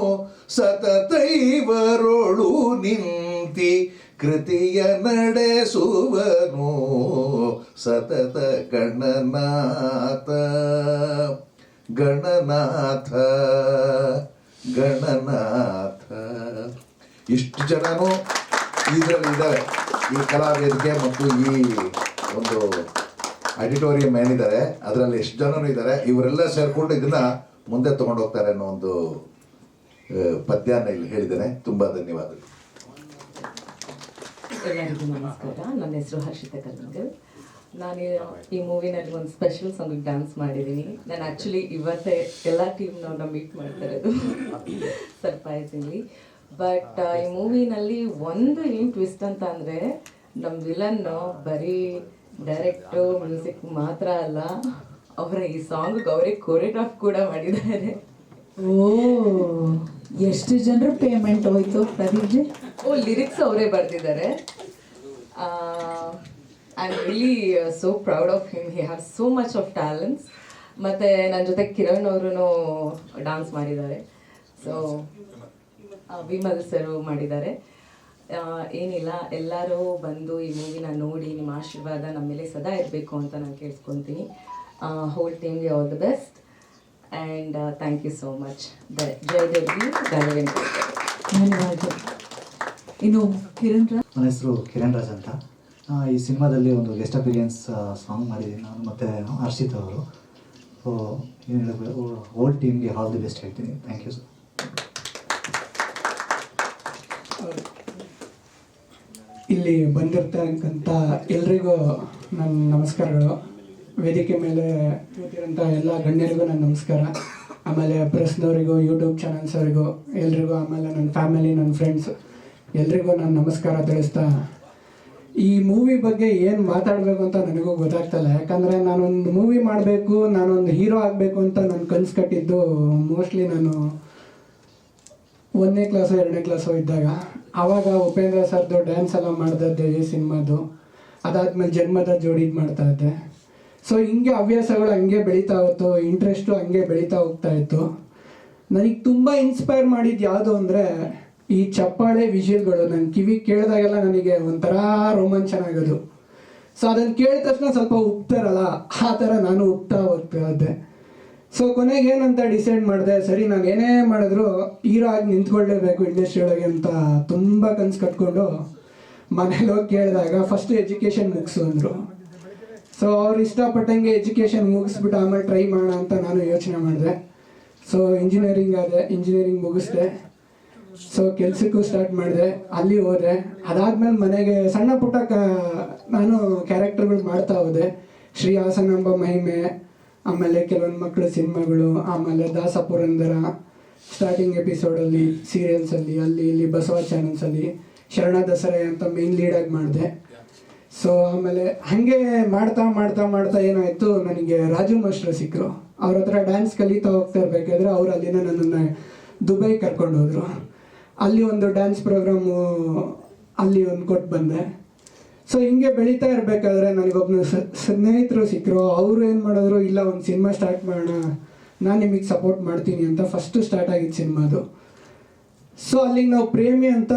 ಸತತೈವರೊಳು ನಿಂತಿ ಕೃತಿಯ ನಡೆಸುವನು. ಸತತ ಗಣನಾಥ ಗಣನಾಥ ಗಣನಾಥ. ಇಷ್ಟು ಜನನು ಇದರಲ್ಲಿದ್ದಾರೆ, ಈ ಕಲಾವೇದಿಕೆ ಮತ್ತು ಈ ಒಂದು ಆಡಿಟೋರಿಯಂ ಏನಿದ್ದಾರೆ ಅದರಲ್ಲಿ ಎಷ್ಟು ಜನನು ಇದ್ದಾರೆ. ಇವರೆಲ್ಲ ಸೇರಿಕೊಂಡು ಇದನ್ನು ಮುಂದೆ ತಗೊಂಡು ಹೋಗ್ತಾರೆ ಅನ್ನೋ ಒಂದು ಪದ್ಯನ ಇಲ್ಲಿ ಹೇಳಿದ್ದೇನೆ. ತುಂಬ ಧನ್ಯವಾದಗಳು. ಎಲ್ಲರಿಗೂ ನಮಸ್ಕಾರ. ನನ್ನ ಹೆಸರು ಹರ್ಷಿತಾ ಕಲ್ಲಂಗಲ್. ನಾನು ಈ ಮೂವಿನಲ್ಲಿ ಒಂದು ಸ್ಪೆಷಲ್ ಸಾಂಗಿಗೆ ಡ್ಯಾನ್ಸ್ ಮಾಡಿದ್ದೀನಿ. ನಾನು ಆ್ಯಕ್ಚುಲಿ ಇವತ್ತೇ ಎಲ್ಲ ಟೀಮ್ನವ್ರನ್ನ ಮೀಟ್ ಮಾಡ್ತಾ ಇರೋದು ಸರ್ಪ್ರೈಸಿಂಗ್ಲಿ. ಬಟ್ ಈ ಮೂವಿನಲ್ಲಿ ಒಂದು ಏನು ಟ್ವಿಸ್ಟ್ ಅಂತ ಅಂದರೆ, ನಮ್ಮ ವಿಲನ್ನು ಬರೀ ಡೈರೆಕ್ಟು ಮ್ಯೂಸಿಕ್ ಮಾತ್ರ ಅಲ್ಲ, ಅವರ ಈ ಸಾಂಗ್ಗೆ ಅವರೇ ಕೊರಿಯೋಗ್ರಾಫ್ ಕೂಡ ಮಾಡಿದ್ದಾರೆ. ಓ, ಎಷ್ಟು ಜನರ ಪೇಮೆಂಟ್ ಹೋಯ್ತು ಪ್ರದೀಪ್ ಜಿ? ಲಿರಿಕ್ಸ್ ಅವರೇ ಬರೆದಿದ್ದಾರೆ. I am really so proud of him. He have so much of talents. ಮತ್ತು ನನ್ನ ಜೊತೆ ಕಿರಣ್ ಅವರು ಡ್ಯಾನ್ಸ್ ಮಾಡಿದ್ದಾರೆ. ಸೊ ವಿಮಲ್ ಸರು ಮಾಡಿದ್ದಾರೆ. ಏನಿಲ್ಲ, ಎಲ್ಲರೂ ಬಂದು ಈ ಮೂವಿನ ನೋಡಿ ನಿಮ್ಮ ಆಶೀರ್ವಾದ ನಮ್ಮ ಮೇಲೆ ಸದಾ ಇರಬೇಕು ಅಂತ ನಾನು ಕೇಳಿಸ್ಕೊತೀನಿ. ಹೋಲ್ ಟೀಮ್ಗೆ all the best and thank you so much. Jayadevi ಧನ್ಯವಾದ. ಧನ್ಯವಾದ. ಇನ್ನು ಕಿರಣ್ ರಾಜ್. ನನ್ನ ಹೆಸರು ಕಿರಣ್ ರಾಜ್ ಅಂತ. ಈ ಸಿನಿಮಾದಲ್ಲಿ ಒಂದು ಗೆಸ್ಟ್ ಅಪಿರಿಯನ್ಸ್ ಸಾಂಗ್ ಮಾಡಿದ್ದೀನಿ ನಾನು ಮತ್ತು ಹರ್ಷಿತ್ ಅವರು. ಸೊ ಏನು ಹೇಳಬೇಕು, ಹೋಲ್ ಟೀಮ್ಗೆ ಆಲ್ ದಿ ಬೆಸ್ಟ್ ಹೇಳ್ತೀನಿ. Thank you sir. ಇಲ್ಲಿ ಬಂದಿರ್ತಕ್ಕಂಥ ಎಲ್ರಿಗೂ ನನ್ನ ನಮಸ್ಕಾರಗಳು. ವೇದಿಕೆ ಮೇಲೆ ಕೂತಿರೋಂಥ ಎಲ್ಲ ಗಣ್ಯರಿಗೂ ನನ್ನ ನಮಸ್ಕಾರ. ಆಮೇಲೆ ಪ್ರೆಸ್ನವರಿಗೂ, ಯೂಟ್ಯೂಬ್ ಚಾನಲ್ಸವರಿಗೂ ಎಲ್ರಿಗೂ, ಆಮೇಲೆ ನನ್ನ ಫ್ಯಾಮಿಲಿ, ನನ್ನ ಫ್ರೆಂಡ್ಸ್ ಎಲ್ರಿಗೂ ನಾನು ನಮಸ್ಕಾರ ತಿಳಿಸ್ತಾ, ಈ ಮೂವಿ ಬಗ್ಗೆ ಏನು ಮಾತಾಡಬೇಕು ಅಂತ ನನಗೂ ಗೊತ್ತಾಗ್ತಲ್ಲ. ಯಾಕಂದರೆ ನಾನೊಂದು ಮೂವಿ ಮಾಡಬೇಕು, ನಾನೊಂದು ಹೀರೋ ಆಗಬೇಕು ಅಂತ ನಾನು ಕನಸು ಕಟ್ಟಿದ್ದು ಮೋಸ್ಟ್ಲಿ ನಾನು 1ನೇ ಕ್ಲಾಸು 2ನೇ ಕ್ಲಾಸು ಇದ್ದಾಗ. ಆವಾಗ ಉಪೇಂದ್ರ ಸರ್ದು ಡ್ಯಾನ್ಸ್ ಎಲ್ಲ ಮಾಡ್ತಾಯಿದ್ದೆ ಈ ಸಿನಿಮಾದು. ಅದಾದಮೇಲೆ ಜನ್ಮದ ಜೋಡಿದು ಮಾಡ್ತಾಯಿದ್ದೆ. ಸೊ ಹಿಂಗೆ ಹವ್ಯಾಸಗಳು ಹಂಗೆ ಬೆಳೀತಾ ಹೋಯ್ತು, ಇಂಟ್ರೆಸ್ಟು ಹಂಗೆ ಬೆಳೀತಾ ಹೋಗ್ತಾ ಇತ್ತು. ನನಗೆ ತುಂಬ ಇನ್ಸ್ಪೈರ್ ಮಾಡಿದ್ದು ಯಾವುದು ಅಂದರೆ ಈ ಚಪ್ಪಾಳೆ ವಿಷಯಗಳು. ನನ್ನ ಕಿವಿ ಕೇಳಿದಾಗೆಲ್ಲ ನನಗೆ ಒಂಥರ ರೋಮಾಂಚನ ಆಗೋದು. ಸೊ ಅದನ್ನು ಕೇಳಿದ ತಕ್ಷಣ ಸ್ವಲ್ಪ ಉಪ್ತಾರಲ್ಲ, ಆ ಥರ ನಾನು ಉಪ್ತಾ ಹೋಗ್ತಾ ಇದ್ದೆ. ಸೊ ಕೊನೆಗೆ ಏನಂತ ಡಿಸೈಡ್ ಮಾಡಿದೆ, ಸರಿ ನಾನು ಏನೇ ಮಾಡಿದ್ರು ಹೀರೋ ಆಗಿ ನಿಂತ್ಕೊಳ್ಳೇಬೇಕು ಇಂಡಸ್ಟ್ರಿ ಒಳಗೆ ಅಂತ ತುಂಬ ಕನಸು ಕಟ್ಕೊಂಡು ಮನೇಲಿ ಹೋಗಿ ಕೇಳಿದಾಗ ಫಸ್ಟ್ ಎಜುಕೇಷನ್ ಮುಗಿಸು ಅಂದರು. ಸೊ ಅವ್ರು ಇಷ್ಟಪಟ್ಟಂಗೆ ಎಜುಕೇಷನ್ ಮುಗಿಸ್ಬಿಟ್ಟು ಆಮೇಲೆ ಟ್ರೈ ಮಾಡೋಣ ಅಂತ ನಾನು ಯೋಚನೆ ಮಾಡಿದೆ. ಸೊ ಇಂಜಿನಿಯರಿಂಗ್ ಮುಗಿಸ್ದೆ. ಸೊ ಕೆಲಸಕ್ಕೂ ಸ್ಟಾರ್ಟ್ ಮಾಡಿದೆ, ಅಲ್ಲಿ ಹೋದೆ. ಅದಾದಮೇಲೆ ಮನೆಗೆ ಸಣ್ಣ ಪುಟ್ಟ ನಾನು ಕ್ಯಾರೆಕ್ಟರ್ಗಳು ಮಾಡ್ತಾ ಹೋದೆ. ಶ್ರೀ ಹಾಸನಾಂಬ ಮಹಿಮೆ, ಆಮೇಲೆ ಕೆಲವೊಂದು ಮಕ್ಕಳು ಸಿನಿಮಾಗಳು, ಆಮೇಲೆ ದಾಸ ಪುರಂದರ, ಸ್ಟಾರ್ಟಿಂಗ್ ಎಪಿಸೋಡಲ್ಲಿ ಸೀರಿಯಲ್ಸಲ್ಲಿ, ಅಲ್ಲಿ ಇಲ್ಲಿ ಬಸವ ಚಾನಲ್ಸಲ್ಲಿ ಶರಣ ದಸರೆ ಅಂತ ಮೇನ್ ಲೀಡಾಗಿ ಮಾಡಿದೆ. ಸೊ ಆಮೇಲೆ ಹಾಗೆ ಮಾಡ್ತಾ ಮಾಡ್ತಾ ಮಾಡ್ತಾ ಏನಾಯಿತು, ನನಗೆ ರಾಜು ಮಾಸ್ಟರ್ ಸಿಕ್ಕರು. ಅವ್ರ ಹತ್ರ ಡ್ಯಾನ್ಸ್ ಕಲಿತಾ ಹೋಗ್ತಾ ಇರಬೇಕಾದ್ರೆ ಅವ್ರು ಅಲ್ಲಿಂದ ನನ್ನನ್ನು ದುಬೈ ಕರ್ಕೊಂಡು ಹೋದರು. ಅಲ್ಲಿ ಒಂದು ಡ್ಯಾನ್ಸ್ ಪ್ರೋಗ್ರಾಮು ಅಲ್ಲಿ ಒಂದು ಕೊಟ್ಟು ಬಂದೆ. ಸೊ ಹಿಂಗೆ ಬೆಳೀತಾ ಇರಬೇಕಾದ್ರೆ ನನಗೊಬ್ಬನು ಸ್ನೇಹಿತರು ಸಿಕ್ಕರು. ಅವರು ಏನು ಮಾಡಿದ್ರು, ಇಲ್ಲ ಒಂದು ಸಿನಿಮಾ ಸ್ಟಾರ್ಟ್ ಮಾಡೋಣ, ನಾನು ನಿಮಗೆ ಸಪೋರ್ಟ್ ಮಾಡ್ತೀನಿ ಅಂತ ಫಸ್ಟು ಸ್ಟಾರ್ಟ್ ಆಗಿದ್ದು ಸಿನಿಮಾದು. ಸೊ ಅಲ್ಲಿಗೆ ನಾವು ಪ್ರೇಮಿ ಅಂತ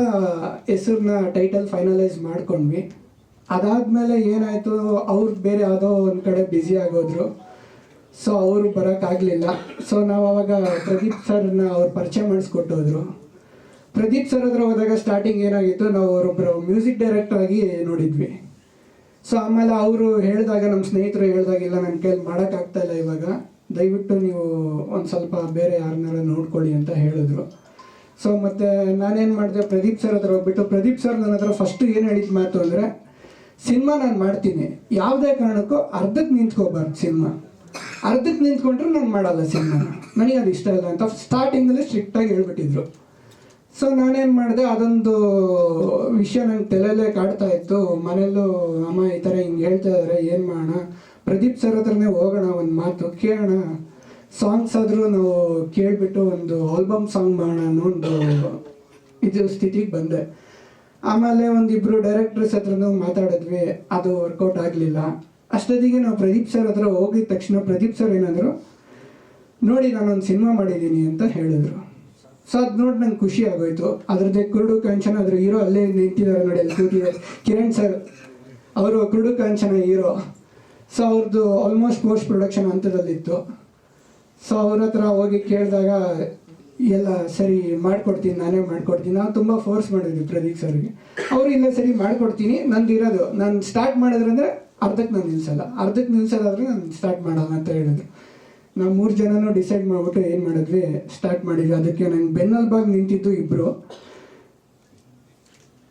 ಹೆಸರನ್ನ ಟೈಟಲ್ ಫೈನಲೈಸ್ ಮಾಡ್ಕೊಂಡ್ವಿ. ಅದಾದಮೇಲೆ ಏನಾಯಿತು, ಅವ್ರು ಬೇರೆ ಯಾವುದೋ ಒಂದು ಕಡೆ ಬ್ಯುಸಿ ಆಗೋದ್ರು. ಸೊ ಅವರು ಬರೋಕ್ಕಾಗಲಿಲ್ಲ. ಸೊ ನಾವು ಅವಾಗ ಪ್ರದೀಪ್ ಸರ್ನ ಅವ್ರು ಪರಿಚಯ ಮಾಡಿಸ್ಕೊಟ್ಟೋದ್ರು. ಪ್ರದೀಪ್ ಸರ್ ಹತ್ರ ಹೋದಾಗ ಸ್ಟಾರ್ಟಿಂಗ್ ಏನಾಗಿತ್ತು, ನಾವು ಅವರೊಬ್ಬರು ಮ್ಯೂಸಿಕ್ ಡೈರೆಕ್ಟರ್ ಆಗಿ ನೋಡಿದ್ವಿ. ಸೊ ಆಮೇಲೆ ಅವರು ಹೇಳಿದಾಗ, ನಮ್ಮ ಸ್ನೇಹಿತರು ಹೇಳಿದಾಗಿಲ್ಲ ನನ್ನ ಕೈಯಲ್ಲಿ ಮಾಡೋಕ್ಕಾಗ್ತಾಯಿಲ್ಲ ಇವಾಗ, ದಯವಿಟ್ಟು ನೀವು ಒಂದು ಸ್ವಲ್ಪ ಬೇರೆ ಯಾರನ್ನಾರ ನೋಡ್ಕೊಳ್ಳಿ ಅಂತ ಹೇಳಿದ್ರು. ಸೊ ಮತ್ತು ನಾನೇನು ಮಾಡಿದೆ, ಪ್ರದೀಪ್ ಸರ್ ಹತ್ರ ಹೋಗ್ಬಿಟ್ಟು, ಪ್ರದೀಪ್ ಸರ್ ನನ್ನ ಹತ್ರ ಫಸ್ಟು ಏನು ಹೇಳಿದ ಮಾತು ಅಂದರೆ, ಸಿನಿಮಾ ನಾನು ಮಾಡ್ತೀನಿ, ಯಾವುದೇ ಕಾರಣಕ್ಕೂ ಅರ್ಧಕ್ಕೆ ನಿಂತ್ಕೋಬಾರ್ದು. ಸಿನಿಮಾ ಅರ್ಧಕ್ಕೆ ನಿಂತ್ಕೊಂಡ್ರೆ ನಾನು ಮಾಡಲ್ಲ ಸಿನಿಮಾ, ನನಗೆ ಅದು ಇಷ್ಟ ಇಲ್ಲ ಅಂತ ಸ್ಟಾರ್ಟಿಂಗಲ್ಲಿ ಸ್ಟ್ರಿಕ್ಟಾಗಿ ಹೇಳ್ಬಿಟ್ಟಿದ್ರು. ಸೊ ನಾನೇನು ಮಾಡಿದೆ, ಅದೊಂದು ವಿಷಯ ನಂಗೆ ತಲೆಯಲ್ಲೇ ಕಾಡ್ತಾ ಇತ್ತು. ಮನೆಯಲ್ಲೂ ಅಮ್ಮ ಈ ಥರ ಹಿಂಗೆ ಹೇಳ್ತಾ ಇದ್ದಾರೆ, ಏನು ಮಾಡೋಣ, ಪ್ರದೀಪ್ ಸರ್ ಹತ್ರನೇ ಹೋಗೋಣ, ಒಂದು ಮಾತು ಕೇಳೋಣ, ಸಾಂಗ್ಸ್ ಆದರೂ ನಾವು ಕೇಳಿಬಿಟ್ಟು ಒಂದು ಆಲ್ಬಮ್ ಸಾಂಗ್ ಮಾಡೋಣ ಅನ್ನೋ ಒಂದು ಇದು ಸ್ಥಿತಿಗೆ ಬಂದೆ. ಆಮೇಲೆ ಒಂದಿಬ್ಬರು ಡೈರೆಕ್ಟರ್ಸ್ ಹತ್ರನೂ ಮಾತಾಡಿದ್ವಿ, ಅದು ವರ್ಕೌಟ್ ಆಗಲಿಲ್ಲ. ಅಷ್ಟೊತ್ತಿಗೆ ನಾವು ಪ್ರದೀಪ್ ಸರ್ ಹತ್ರ ಹೋಗಿದ ತಕ್ಷಣ ಪ್ರದೀಪ್ ಸರ್ ಏನಾದರೂ, ನೋಡಿ ನಾನೊಂದು ಸಿನಿಮಾ ಮಾಡಿದ್ದೀನಿ ಅಂತ ಹೇಳಿದ್ರು. ಸೊ ಅದು ನೋಡಿ ನಂಗೆ ಖುಷಿ ಆಗೋಯ್ತು. ಅದ್ರದ್ದೇ ಕುರುಡು ಕಾಂಚನ, ಅದ್ರ ಹೀರೋ ಅಲ್ಲೇ ನಿಂತಿದ್ದಾರೆ ನೋಡಿ, ಅಲ್ಲಿ ಕೂತಿದ್ದಾರೆ ಕಿರಣ್ ಸರ್, ಅವರು ಕುರುಡು ಕಾಂಚನ ಹೀರೋ. ಸೊ ಅವ್ರದ್ದು ಆಲ್ಮೋಸ್ಟ್ ಪೋಸ್ಟ್ ಪ್ರೊಡಕ್ಷನ್ ಹಂತದಲ್ಲಿತ್ತು. ಸೊ ಅವ್ರ ಹತ್ರ ಹೋಗಿ ಕೇಳಿದಾಗ ಎಲ್ಲ ಸರಿ ಮಾಡ್ಕೊಡ್ತೀನಿ, ನಾನೇ ಮಾಡ್ಕೊಡ್ತೀನಿ. ನಾವು ತುಂಬ ಫೋರ್ಸ್ ಮಾಡಿದ್ವಿ ಪ್ರದೀಪ್ ಸರ್ಗೆ. ಅವರು ಇಲ್ಲ ಸರಿ ಮಾಡ್ಕೊಡ್ತೀನಿ, ನಂದು ಇರೋದು ನಾನು ಸ್ಟಾರ್ಟ್ ಮಾಡಿದ್ರಂದರೆ ಅರ್ಧಕ್ಕೆ ನಾನು ನಿಲ್ಸೋದಾದರೆ ನಾನು ಸ್ಟಾರ್ಟ್ ಮಾಡೋಣ ಅಂತ ಹೇಳಿದ್ರು. ನಾವು 3 ಜನನೂ ಡಿಸೈಡ್ ಮಾಡಿಬಿಟ್ಟು ಏನು ಮಾಡಿದ್ವಿ, ಸ್ಟಾರ್ಟ್ ಮಾಡಿದ್ವಿ. ಅದಕ್ಕೆ ನಂಗೆ ಬೆನ್ನಲ್ಬಾಗಿ ನಿಂತಿದ್ದು ಇಬ್ಬರು,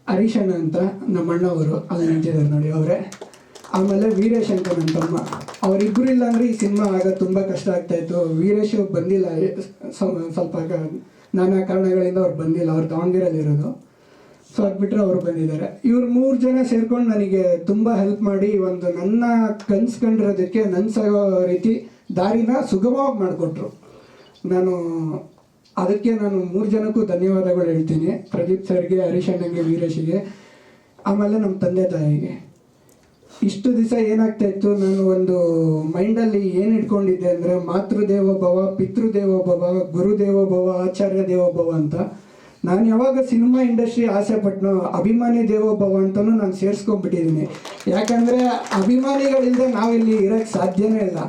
ಹರೀಶ್ ಅಣ್ಣ ಅಂತ ನಮ್ಮ ಅಣ್ಣವರು ಅಲ್ಲಿ ನಿಂತಿದ್ದಾರೆ ನೋಡಿ ಅವರೇ, ಆಮೇಲೆ ವೀರೇಶ್ ಅಂತ ನನ್ನ ತಮ್ಮ. ಅವರಿಬ್ಬರು ಇಲ್ಲ ಅಂದರೆ ಈ ಸಿನಿಮಾ ಆಗೋದು ತುಂಬ ಕಷ್ಟ ಆಗ್ತಾಯಿತ್ತು. ವೀರೇಶ್ ಬಂದಿಲ್ಲ, ಸ್ವಲ್ಪ ನಾನಾ ಕಾರಣಗಳಿಂದ ಅವ್ರು ಬಂದಿಲ್ಲ, ಅವ್ರು ದಾವಣಗೆರೆಯಲ್ಲಿರೋದು. ಸೊ ಅದು ಬಿಟ್ಟರೆ ಅವರು ಬಂದಿದ್ದಾರೆ. ಇವ್ರು 3 ಜನ ಸೇರ್ಕೊಂಡು ನನಗೆ ತುಂಬ ಹೆಲ್ಪ್ ಮಾಡಿ ಒಂದು ನನ್ನ ಕನ್ಸ್ಕೊಂಡಿರೋದಕ್ಕೆ ನನ್ಸಾಗೋ ರೀತಿ ದಾರಿನ ಸುಗಮವಾಗಿ ಮಾಡಿಕೊಟ್ರು. ಅದಕ್ಕೆ ನಾನು 3 ಜನಕ್ಕೂ ಧನ್ಯವಾದಗಳು ಹೇಳ್ತೀನಿ, ಪ್ರದೀಪ್ ಸರ್ಗೆ, ಹರೀಶ್ ಅಣ್ಣಂಗೆ, ವೀರೇಶಿಗೆ, ಆಮೇಲೆ ನಮ್ಮ ತಂದೆ ತಾಯಿಗೆ. ಇಷ್ಟು ದಿವಸ ಏನಾಗ್ತಾ ಇತ್ತು, ನಾನು ಒಂದು ಮೈಂಡಲ್ಲಿ ಏನು ಇಟ್ಕೊಂಡಿದ್ದೆ ಅಂದರೆ, ಮಾತೃದೇವೋಭವ, ಪಿತೃದೇವೋಭವ, ಗುರುದೇವೋಭವ, ಆಚಾರ್ಯ ದೇವೋಭವ ಅಂತ ನಾನು ಯಾವಾಗ ಸಿನಿಮಾ ಇಂಡಸ್ಟ್ರಿ ಆಸೆ ಪಟ್ಟನೋ ಅಭಿಮಾನಿ ದೇವೋಭವ ಅಂತಲೂ ನಾನು ಸೇರಿಸ್ಕೊಂಡ್ಬಿಟ್ಟಿದ್ದೀನಿ. ಯಾಕಂದರೆ ಅಭಿಮಾನಿಗಳಿಂದ ನಾವಿಲ್ಲಿ ಇರೋಕ್ಕೆ ಸಾಧ್ಯನೇ ಇಲ್ಲ.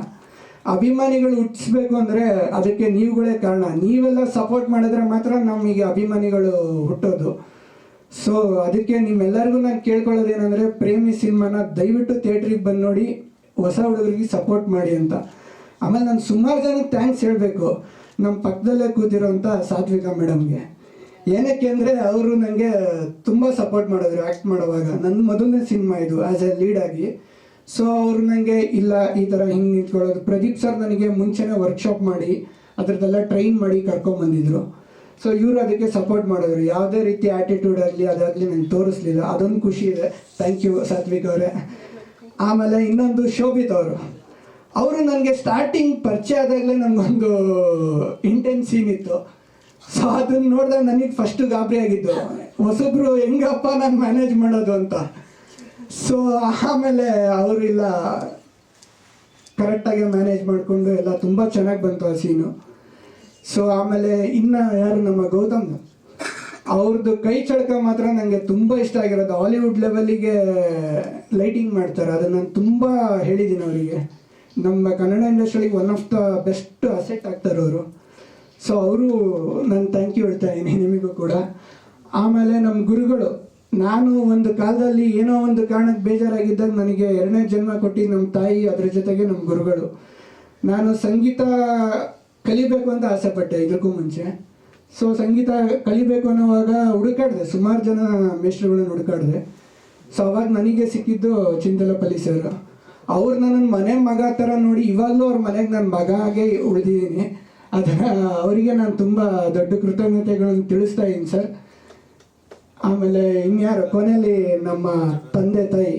ಅಭಿಮಾನಿಗಳು ಹುಟ್ಟಿಸ್ಬೇಕು ಅಂದರೆ ಅದಕ್ಕೆ ನೀವುಗಳೇ ಕಾರಣ. ನೀವೆಲ್ಲ ಸಪೋರ್ಟ್ ಮಾಡಿದ್ರೆ ಮಾತ್ರ ನಮಗೆ ಅಭಿಮಾನಿಗಳು ಹುಟ್ಟೋದು. ಸೊ ಅದಕ್ಕೆ ನಿಮ್ಮೆಲ್ಲರಿಗೂ ನಾನು ಕೇಳ್ಕೊಳ್ಳೋದೇನೆಂದರೆ, ಪ್ರೇಮಿ ಸಿನಿಮಾನ ದಯವಿಟ್ಟು ಥಿಯೇಟ್ರಿಗೆ ಬಂದು ನೋಡಿ, ಹೊಸ ಹುಡುಗರಿಗೆ ಸಪೋರ್ಟ್ ಮಾಡಿ ಅಂತ. ಆಮೇಲೆ ನಾನು ಸುಮಾರು ಜನಕ್ಕೆ ಥ್ಯಾಂಕ್ಸ್ ಹೇಳಬೇಕು. ನಮ್ಮ ಪಕ್ಕದಲ್ಲೇ ಕೂತಿರೋಂಥ ಸಾತ್ವಿಕಾ ಮೇಡಮ್ಗೆ. ಏನಕ್ಕೆ ಅಂದರೆ ಅವರು ನನಗೆ ತುಂಬ ಸಪೋರ್ಟ್ ಮಾಡಿದ್ರು ಆ್ಯಕ್ಟ್ ಮಾಡೋವಾಗ. ನನ್ನ ಮೊದಲನೇ ಸಿನಿಮಾ ಇದು ಆ್ಯಸ್ ಎ ಲೀಡಾಗಿ. ಸೊ ಅವರು ನನಗೆ ಇಲ್ಲ ಈ ಥರ ಹಿಂಗೆ ನಿಂತ್ಕೊಳ್ಳೋದು. ಪ್ರದೀಪ್ ಸರ್ ನನಗೆ ಮುಂಚೆನೇ ವರ್ಕ್ಶಾಪ್ ಮಾಡಿ ಅದರದ್ದೆಲ್ಲ ಟ್ರೈನ್ ಮಾಡಿ ಕರ್ಕೊಂಬಂದಿದ್ರು. ಸೊ ಇವರು ಅದಕ್ಕೆ ಸಪೋರ್ಟ್ ಮಾಡಿದ್ರು. ಯಾವುದೇ ರೀತಿ ಆ್ಯಟಿಟ್ಯೂಡ್ ಆಗಲಿ ಅದಾಗಲಿ ನನಗೆ ತೋರಿಸ್ಲಿಲ್ಲ. ಅದೊಂದು ಖುಷಿ ಇದೆ. ಥ್ಯಾಂಕ್ ಯು ಸಾತ್ವಿಕ್ ಅವರೇ. ಆಮೇಲೆ ಇನ್ನೊಂದು ಶೋಭಿತ್ ಅವರು ನನಗೆ ಸ್ಟಾರ್ಟಿಂಗ್ ಪರಿಚಯ ಆದಾಗಲೇ ನನಗೊಂದು ಇಂಟೆನ್ಸ್ ಸೀನ್ ಇತ್ತು. ಸೊ ಅದನ್ನು ನೋಡಿದಾಗ ನನಗೆ ಫಸ್ಟು ಗಾಬರಿ ಆಗಿದ್ದು, ಹೊಸಬ್ರು ಹೆಂಗಪ್ಪ ನಾನು ಮ್ಯಾನೇಜ್ ಮಾಡೋದು ಅಂತ. ಸೊ ಆಮೇಲೆ ಅವರೆಲ್ಲ ಕರೆಕ್ಟಾಗಿ ಮ್ಯಾನೇಜ್ ಮಾಡಿಕೊಂಡು ಎಲ್ಲ ತುಂಬ ಚೆನ್ನಾಗಿ ಬಂತು ಆ ಸೀನು. ಸೊ ಆಮೇಲೆ ಇನ್ನು ಯಾರು ನಮ್ಮ ಗೌತಮ್, ಅವ್ರದ್ದು ಕೈ ಚಳಕ ಮಾತ್ರ ನನಗೆ ತುಂಬ ಇಷ್ಟ ಆಗಿರೋದು. ಹಾಲಿವುಡ್ ಲೆವೆಲಿಗೆ ಲೈಟಿಂಗ್ ಮಾಡ್ತಾರೆ. ಅದನ್ನು ನಾನು ತುಂಬ ಹೇಳಿದ್ದೀನಿ ಅವರಿಗೆ. ನಮ್ಮ ಕನ್ನಡ ಇಂಡಸ್ಟ್ರಿಗೆ one of the best asset ಆಗ್ತಾರೆ ಅವರು. ಸೊ ಅವರು ನಾನು ಥ್ಯಾಂಕ್ ಯು ಹೇಳ್ತಾ ಇದ್ದೀನಿ ನಿಮಗೂ ಕೂಡ. ಆಮೇಲೆ ನಮ್ಮ ಗುರುಗಳು, ನಾನು ಒಂದು ಕಾಲದಲ್ಲಿ ಏನೋ ಒಂದು ಕಾರಣಕ್ಕೆ ಬೇಜಾರಾಗಿದ್ದಾಗ ನನಗೆ 2ನೇ ಜನ್ಮ ಕೊಟ್ಟು ನಮ್ಮ ತಾಯಿ, ಅದ್ರ ಜೊತೆಗೆ ನಮ್ಮ ಗುರುಗಳು. ನಾನು ಸಂಗೀತ ಕಲಿಬೇಕು ಅಂತ ಆಸೆ ಪಟ್ಟೆ ಇದಕ್ಕೂ ಮುಂಚೆ. ಸೊ ಸಂಗೀತ ಕಲಿಬೇಕು ಅನ್ನೋವಾಗ ಹುಡುಕಾಡಿದೆ, ಸುಮಾರು ಜನ ಮೇಷ್ಟ್ರುಗಳನ್ನ ಹುಡುಕಾಡಿದೆ. ಸೊ ಅವಾಗ ನನಗೆ ಸಿಕ್ಕಿದ್ದು ಚಿಂತಲಪಲ್ಲಿ ಸರ್. ಅವ್ರು ನನ್ನ ಮನೆ ಮಗ ಥರ ನೋಡಿ ಇವಾಗಲೂ ಅವ್ರ ಮನೆಗೆ ನಾನು ಮಗ ಆಗಿ ಉಳಿದಿದ್ದೀನಿ. ಅವರಿಗೆ ನಾನು ತುಂಬ ದೊಡ್ಡ ಕೃತಜ್ಞತೆಗಳನ್ನು ತಿಳಿಸ್ತಾ ಇದ್ದೀನಿ ಸರ್. ಆಮೇಲೆ ಇನ್ಯಾರು ಕೊನೆಯಲ್ಲಿ ನಮ್ಮ ತಂದೆ ತಾಯಿ,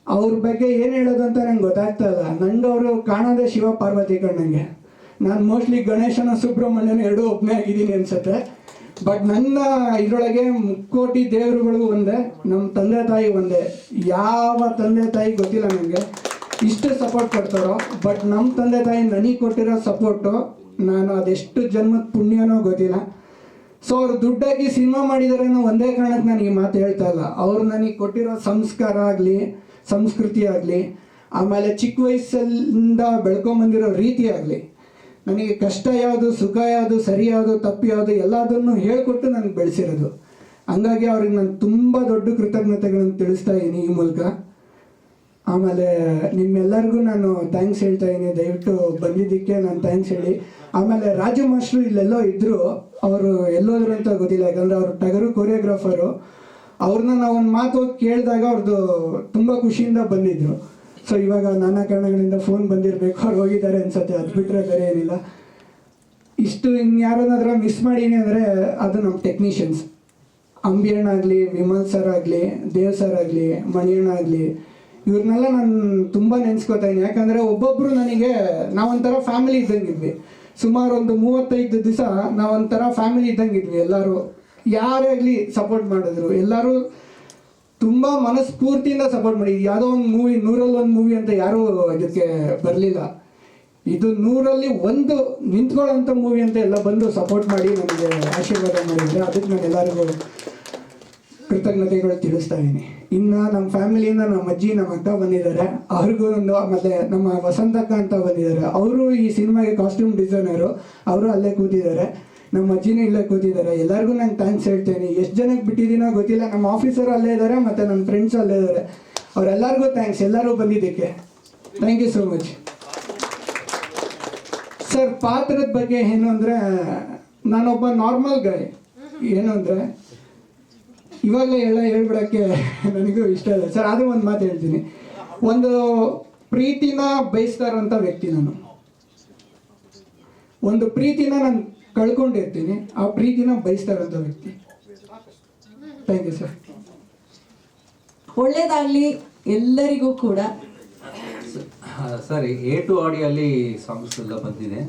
ಅವ್ರ ಬಗ್ಗೆ ಏನು ಹೇಳೋದು ಅಂತ ನಂಗೆ ಗೊತ್ತಾಗ್ತಾ ಇಲ್ಲ. ನಂಗೆ ಅವರು ಕಾಣೋದೇ ಶಿವ ಪಾರ್ವತಿ ಕಣ್ಣಂಗೆ. ನಾನು ಮೋಸ್ಟ್ಲಿ ಗಣೇಶನ ಸುಬ್ರಹ್ಮಣ್ಯನ ಎರಡೂ ಒಬ್ಬನೇ ಆಗಿದ್ದೀನಿ ಅನ್ಸುತ್ತೆ. ಬಟ್ ನನ್ನ ಇದರೊಳಗೆ ಮುಕ್ಕೋಟಿ ದೇವರುಗಳು ಒಂದೇ, ನಮ್ಮ ತಂದೆ ತಾಯಿ ಒಂದೇ. ಯಾವ ತಂದೆ ತಾಯಿ ಗೊತ್ತಿಲ್ಲ ನನಗೆ ಇಷ್ಟು ಸಪೋರ್ಟ್ ಕೊಡ್ತಾರೋ. ಬಟ್ ನಮ್ಮ ತಂದೆ ತಾಯಿ ನನಗೆ ಕೊಟ್ಟಿರೋ ಸಪೋರ್ಟು ನಾನು ಅದೆಷ್ಟು ಜನ್ಮದ ಪುಣ್ಯನೋ ಗೊತ್ತಿಲ್ಲ. ಸೊ ಅವ್ರು ದುಡ್ಡಾಗಿ ಸಿನಿಮಾ ಮಾಡಿದ್ದಾರೆ ಅನ್ನೋ ಒಂದೇ ಕಾರಣಕ್ಕೆ ನಾನು ಈ ಮಾತು ಹೇಳ್ತಾ ಇಲ್ಲ. ಅವ್ರು ನನಗೆ ಕೊಟ್ಟಿರೋ ಸಂಸ್ಕಾರ ಆಗಲಿ, ಸಂಸ್ಕೃತಿ ಆಗಲಿ, ಆಮೇಲೆ ಚಿಕ್ಕ ವಯಸ್ಸಿಂದ ಬೆಳ್ಕೊಂಬಂದಿರೋ ರೀತಿ ಆಗಲಿ, ನನಗೆ ಕಷ್ಟ ಯಾವುದು, ಸುಖ ಯಾವುದು, ಸರಿ ಯಾವುದು, ತಪ್ಪು ಯಾವುದು ಎಲ್ಲದನ್ನು ಹೇಳಿಕೊಟ್ಟು ನನಗೆ ಬೆಳೆಸಿರೋದು. ಹಂಗಾಗಿ ಅವ್ರಿಗೆ ನಾನು ತುಂಬ ದೊಡ್ಡ ಕೃತಜ್ಞತೆಗಳನ್ನು ತಿಳಿಸ್ತಾ ಇದ್ದೀನಿ ಈ ಮೂಲಕ. ಆಮೇಲೆ ನಿಮ್ಮೆಲ್ಲರಿಗೂ ನಾನು ಥ್ಯಾಂಕ್ಸ್ ಹೇಳ್ತಾ ಇದ್ದೀನಿ. ದಯವಿಟ್ಟು ಬಂದಿದ್ದಕ್ಕೆ ನಾನು ಥ್ಯಾಂಕ್ಸ್ ಹೇಳಿ. ಆಮೇಲೆ ರಾಜು ಮಾಸ್ಟ್ರು ಇಲ್ಲೆಲ್ಲೋ ಇದ್ದರು, ಅವರು ಎಲ್ಲೋದ್ರು ಅಂತ ಗೊತ್ತಿಲ್ಲ. ಯಾಕಂದರೆ ಅವರು ಟಗರು ಕೊರಿಯೋಗ್ರಾಫರು. ಅವ್ರನ್ನ ನಾವು ಒಂದು ಮಾತು ಕೇಳಿದಾಗ ಅವ್ರದ್ದು ತುಂಬ ಖುಷಿಯಿಂದ ಬಂದಿದ್ದರು. ಸೊ ಇವಾಗ ನಾನಾ ಕಾರಣಗಳಿಂದ ಫೋನ್ ಬಂದಿರಬೇಕು, ಅವ್ರು ಹೋಗಿದ್ದಾರೆ ಅನ್ಸುತ್ತೆ. ಅದು ಬಿಟ್ಟರೆ ಬೇರೆ ಏನಿಲ್ಲ. ಇಷ್ಟು ಇನ್ಯಾರನ್ನಾದ್ರೂ ಮಿಸ್ ಮಾಡೀನಿ ಅಂದರೆ ಅದು ನಮ್ಮ ಟೆಕ್ನಿಷಿಯನ್ಸ್. ಅಂಬಿಯಣ್ಣ ಆಗಲಿ, ವಿಮಲ್ ಸರ್ ಆಗಲಿ, ದೇವ್ ಸರ್ ಆಗಲಿ, ಮಣಿಯಣ್ಣ ಆಗಲಿ, ಇವ್ರನ್ನೆಲ್ಲ ನಾನು ತುಂಬ ನೆನೆಸ್ಕೋತಾ ಇದ್ದೀನಿ. ಯಾಕಂದರೆ ಒಬ್ಬೊಬ್ಬರು ನನಗೆ ನಾವೊಂಥರ ಫ್ಯಾಮಿಲಿ ಇದ್ದಂಗಿದ್ವಿ. ಸುಮಾರು ಒಂದು 35 ದಿವಸ ನಾವೊಂಥರ ಫ್ಯಾಮಿಲಿ ಇದ್ದಂಗಿದ್ವಿ. ಎಲ್ಲರೂ ಯಾರೇ ಆಗಲಿ ಸಪೋರ್ಟ್ ಮಾಡಿದ್ರು. ಎಲ್ಲರೂ ತುಂಬ ಮನಸ್ಫೂರ್ತಿಯಿಂದ ಸಪೋರ್ಟ್ ಮಾಡಿ. ಯಾವುದೋ ಒಂದು ಮೂವಿ 100ರಲ್ಲಿ 1 ಮೂವಿ ಅಂತ ಯಾರೂ ಇದಕ್ಕೆ ಬರಲಿಲ್ಲ. ಇದು 100ರಲ್ಲಿ 1 ನಿಂತ್ಕೊಳ್ಳೋಂಥ ಮೂವಿ ಅಂತ ಎಲ್ಲ ಬಂದು ಸಪೋರ್ಟ್ ಮಾಡಿ ನನಗೆ ಆಶೀರ್ವಾದ ಮಾಡಿದರೆ ಅದಕ್ಕೆ ನಾನು ಎಲ್ಲರಿಗೂ ಕೃತಜ್ಞತೆಗಳು ತಿಳಿಸ್ತಾ ಇದ್ದೀನಿ. ಇನ್ನು ನಮ್ಮ ಫ್ಯಾಮಿಲಿಯಿಂದ ನಮ್ಮ ಅಜ್ಜಿ, ನಮ್ಮ ಅಕ್ಕ ಬಂದಿದ್ದಾರೆ, ಅವ್ರಿಗೂ ಒಂದು. ಮತ್ತು ನಮ್ಮ ವಸಂತಕ್ಕ ಅಂತ ಬಂದಿದ್ದಾರೆ, ಅವರು ಈ ಸಿನಿಮಾಗೆ ಕಾಸ್ಟ್ಯೂಮ್ ಡಿಸೈನರು, ಅವರು ಅಲ್ಲೇ ಕೂತಿದ್ದಾರೆ. ನಮ್ಮ ಅಜ್ಜಿನೂ ಇಲ್ಲೇ ಕೂತಿದ್ದಾರೆ. ಎಲ್ಲರಿಗೂ ನಾನು ಥ್ಯಾಂಕ್ಸ್ ಹೇಳ್ತೇನೆ. ಎಷ್ಟು ಜನಕ್ಕೆ ಬಿಟ್ಟಿದ್ದೀನೋ ಗೊತ್ತಿಲ್ಲ. ನಮ್ಮ ಆಫೀಸರು ಅಲ್ಲೇ ಇದ್ದಾರೆ ಮತ್ತು ನನ್ನ ಫ್ರೆಂಡ್ಸ್ ಅಲ್ಲೇ ಇದ್ದಾರೆ. ಅವರೆಲ್ಲರಿಗೂ ಥ್ಯಾಂಕ್ಸ್, ಎಲ್ಲರೂ ಬಂದಿದ್ದಕ್ಕೆ thank you so much sir. ಪಾತ್ರದ ಬಗ್ಗೆ ಏನು ಅಂದರೆ, ನಾನೊಬ್ಬ ನಾರ್ಮಲ್ ಗಾಯ್. ಏನು ಅಂದರೆ ಇವಾಗಲೇ ಹೇಳ್ಬಿಡೋಕ್ಕೆ ನನಗೂ ಇಷ್ಟ ಇಲ್ಲ ಸರ್. ಆದರೂ ಒಂದು ಮಾತು ಹೇಳ್ತೀನಿ. ಒಂದು ಪ್ರೀತಿನ ಬಯಸ್ತಾ ಇರೋಂಥ ವ್ಯಕ್ತಿ ನಾನು. ಒಂದು ಪ್ರೀತಿನ ನಾನು ಕಳ್ಕೊಂಡಿರ್ತೀನಿ, ಆ ಪ್ರೀತಿನ ಬಯಸ್ತಾ ಇರೋಂಥ ವ್ಯಕ್ತಿ. Thank you sir. ಒಳ್ಳೇದಾಗಲಿ ಎಲ್ಲರಿಗೂ ಕೂಡ. ಸರಿ, A2 ಆಡಿಯೋಲ್ಲಿ ಸಾಂಗ್ಸ್ ಎಲ್ಲ ಬಂದಿದೆ.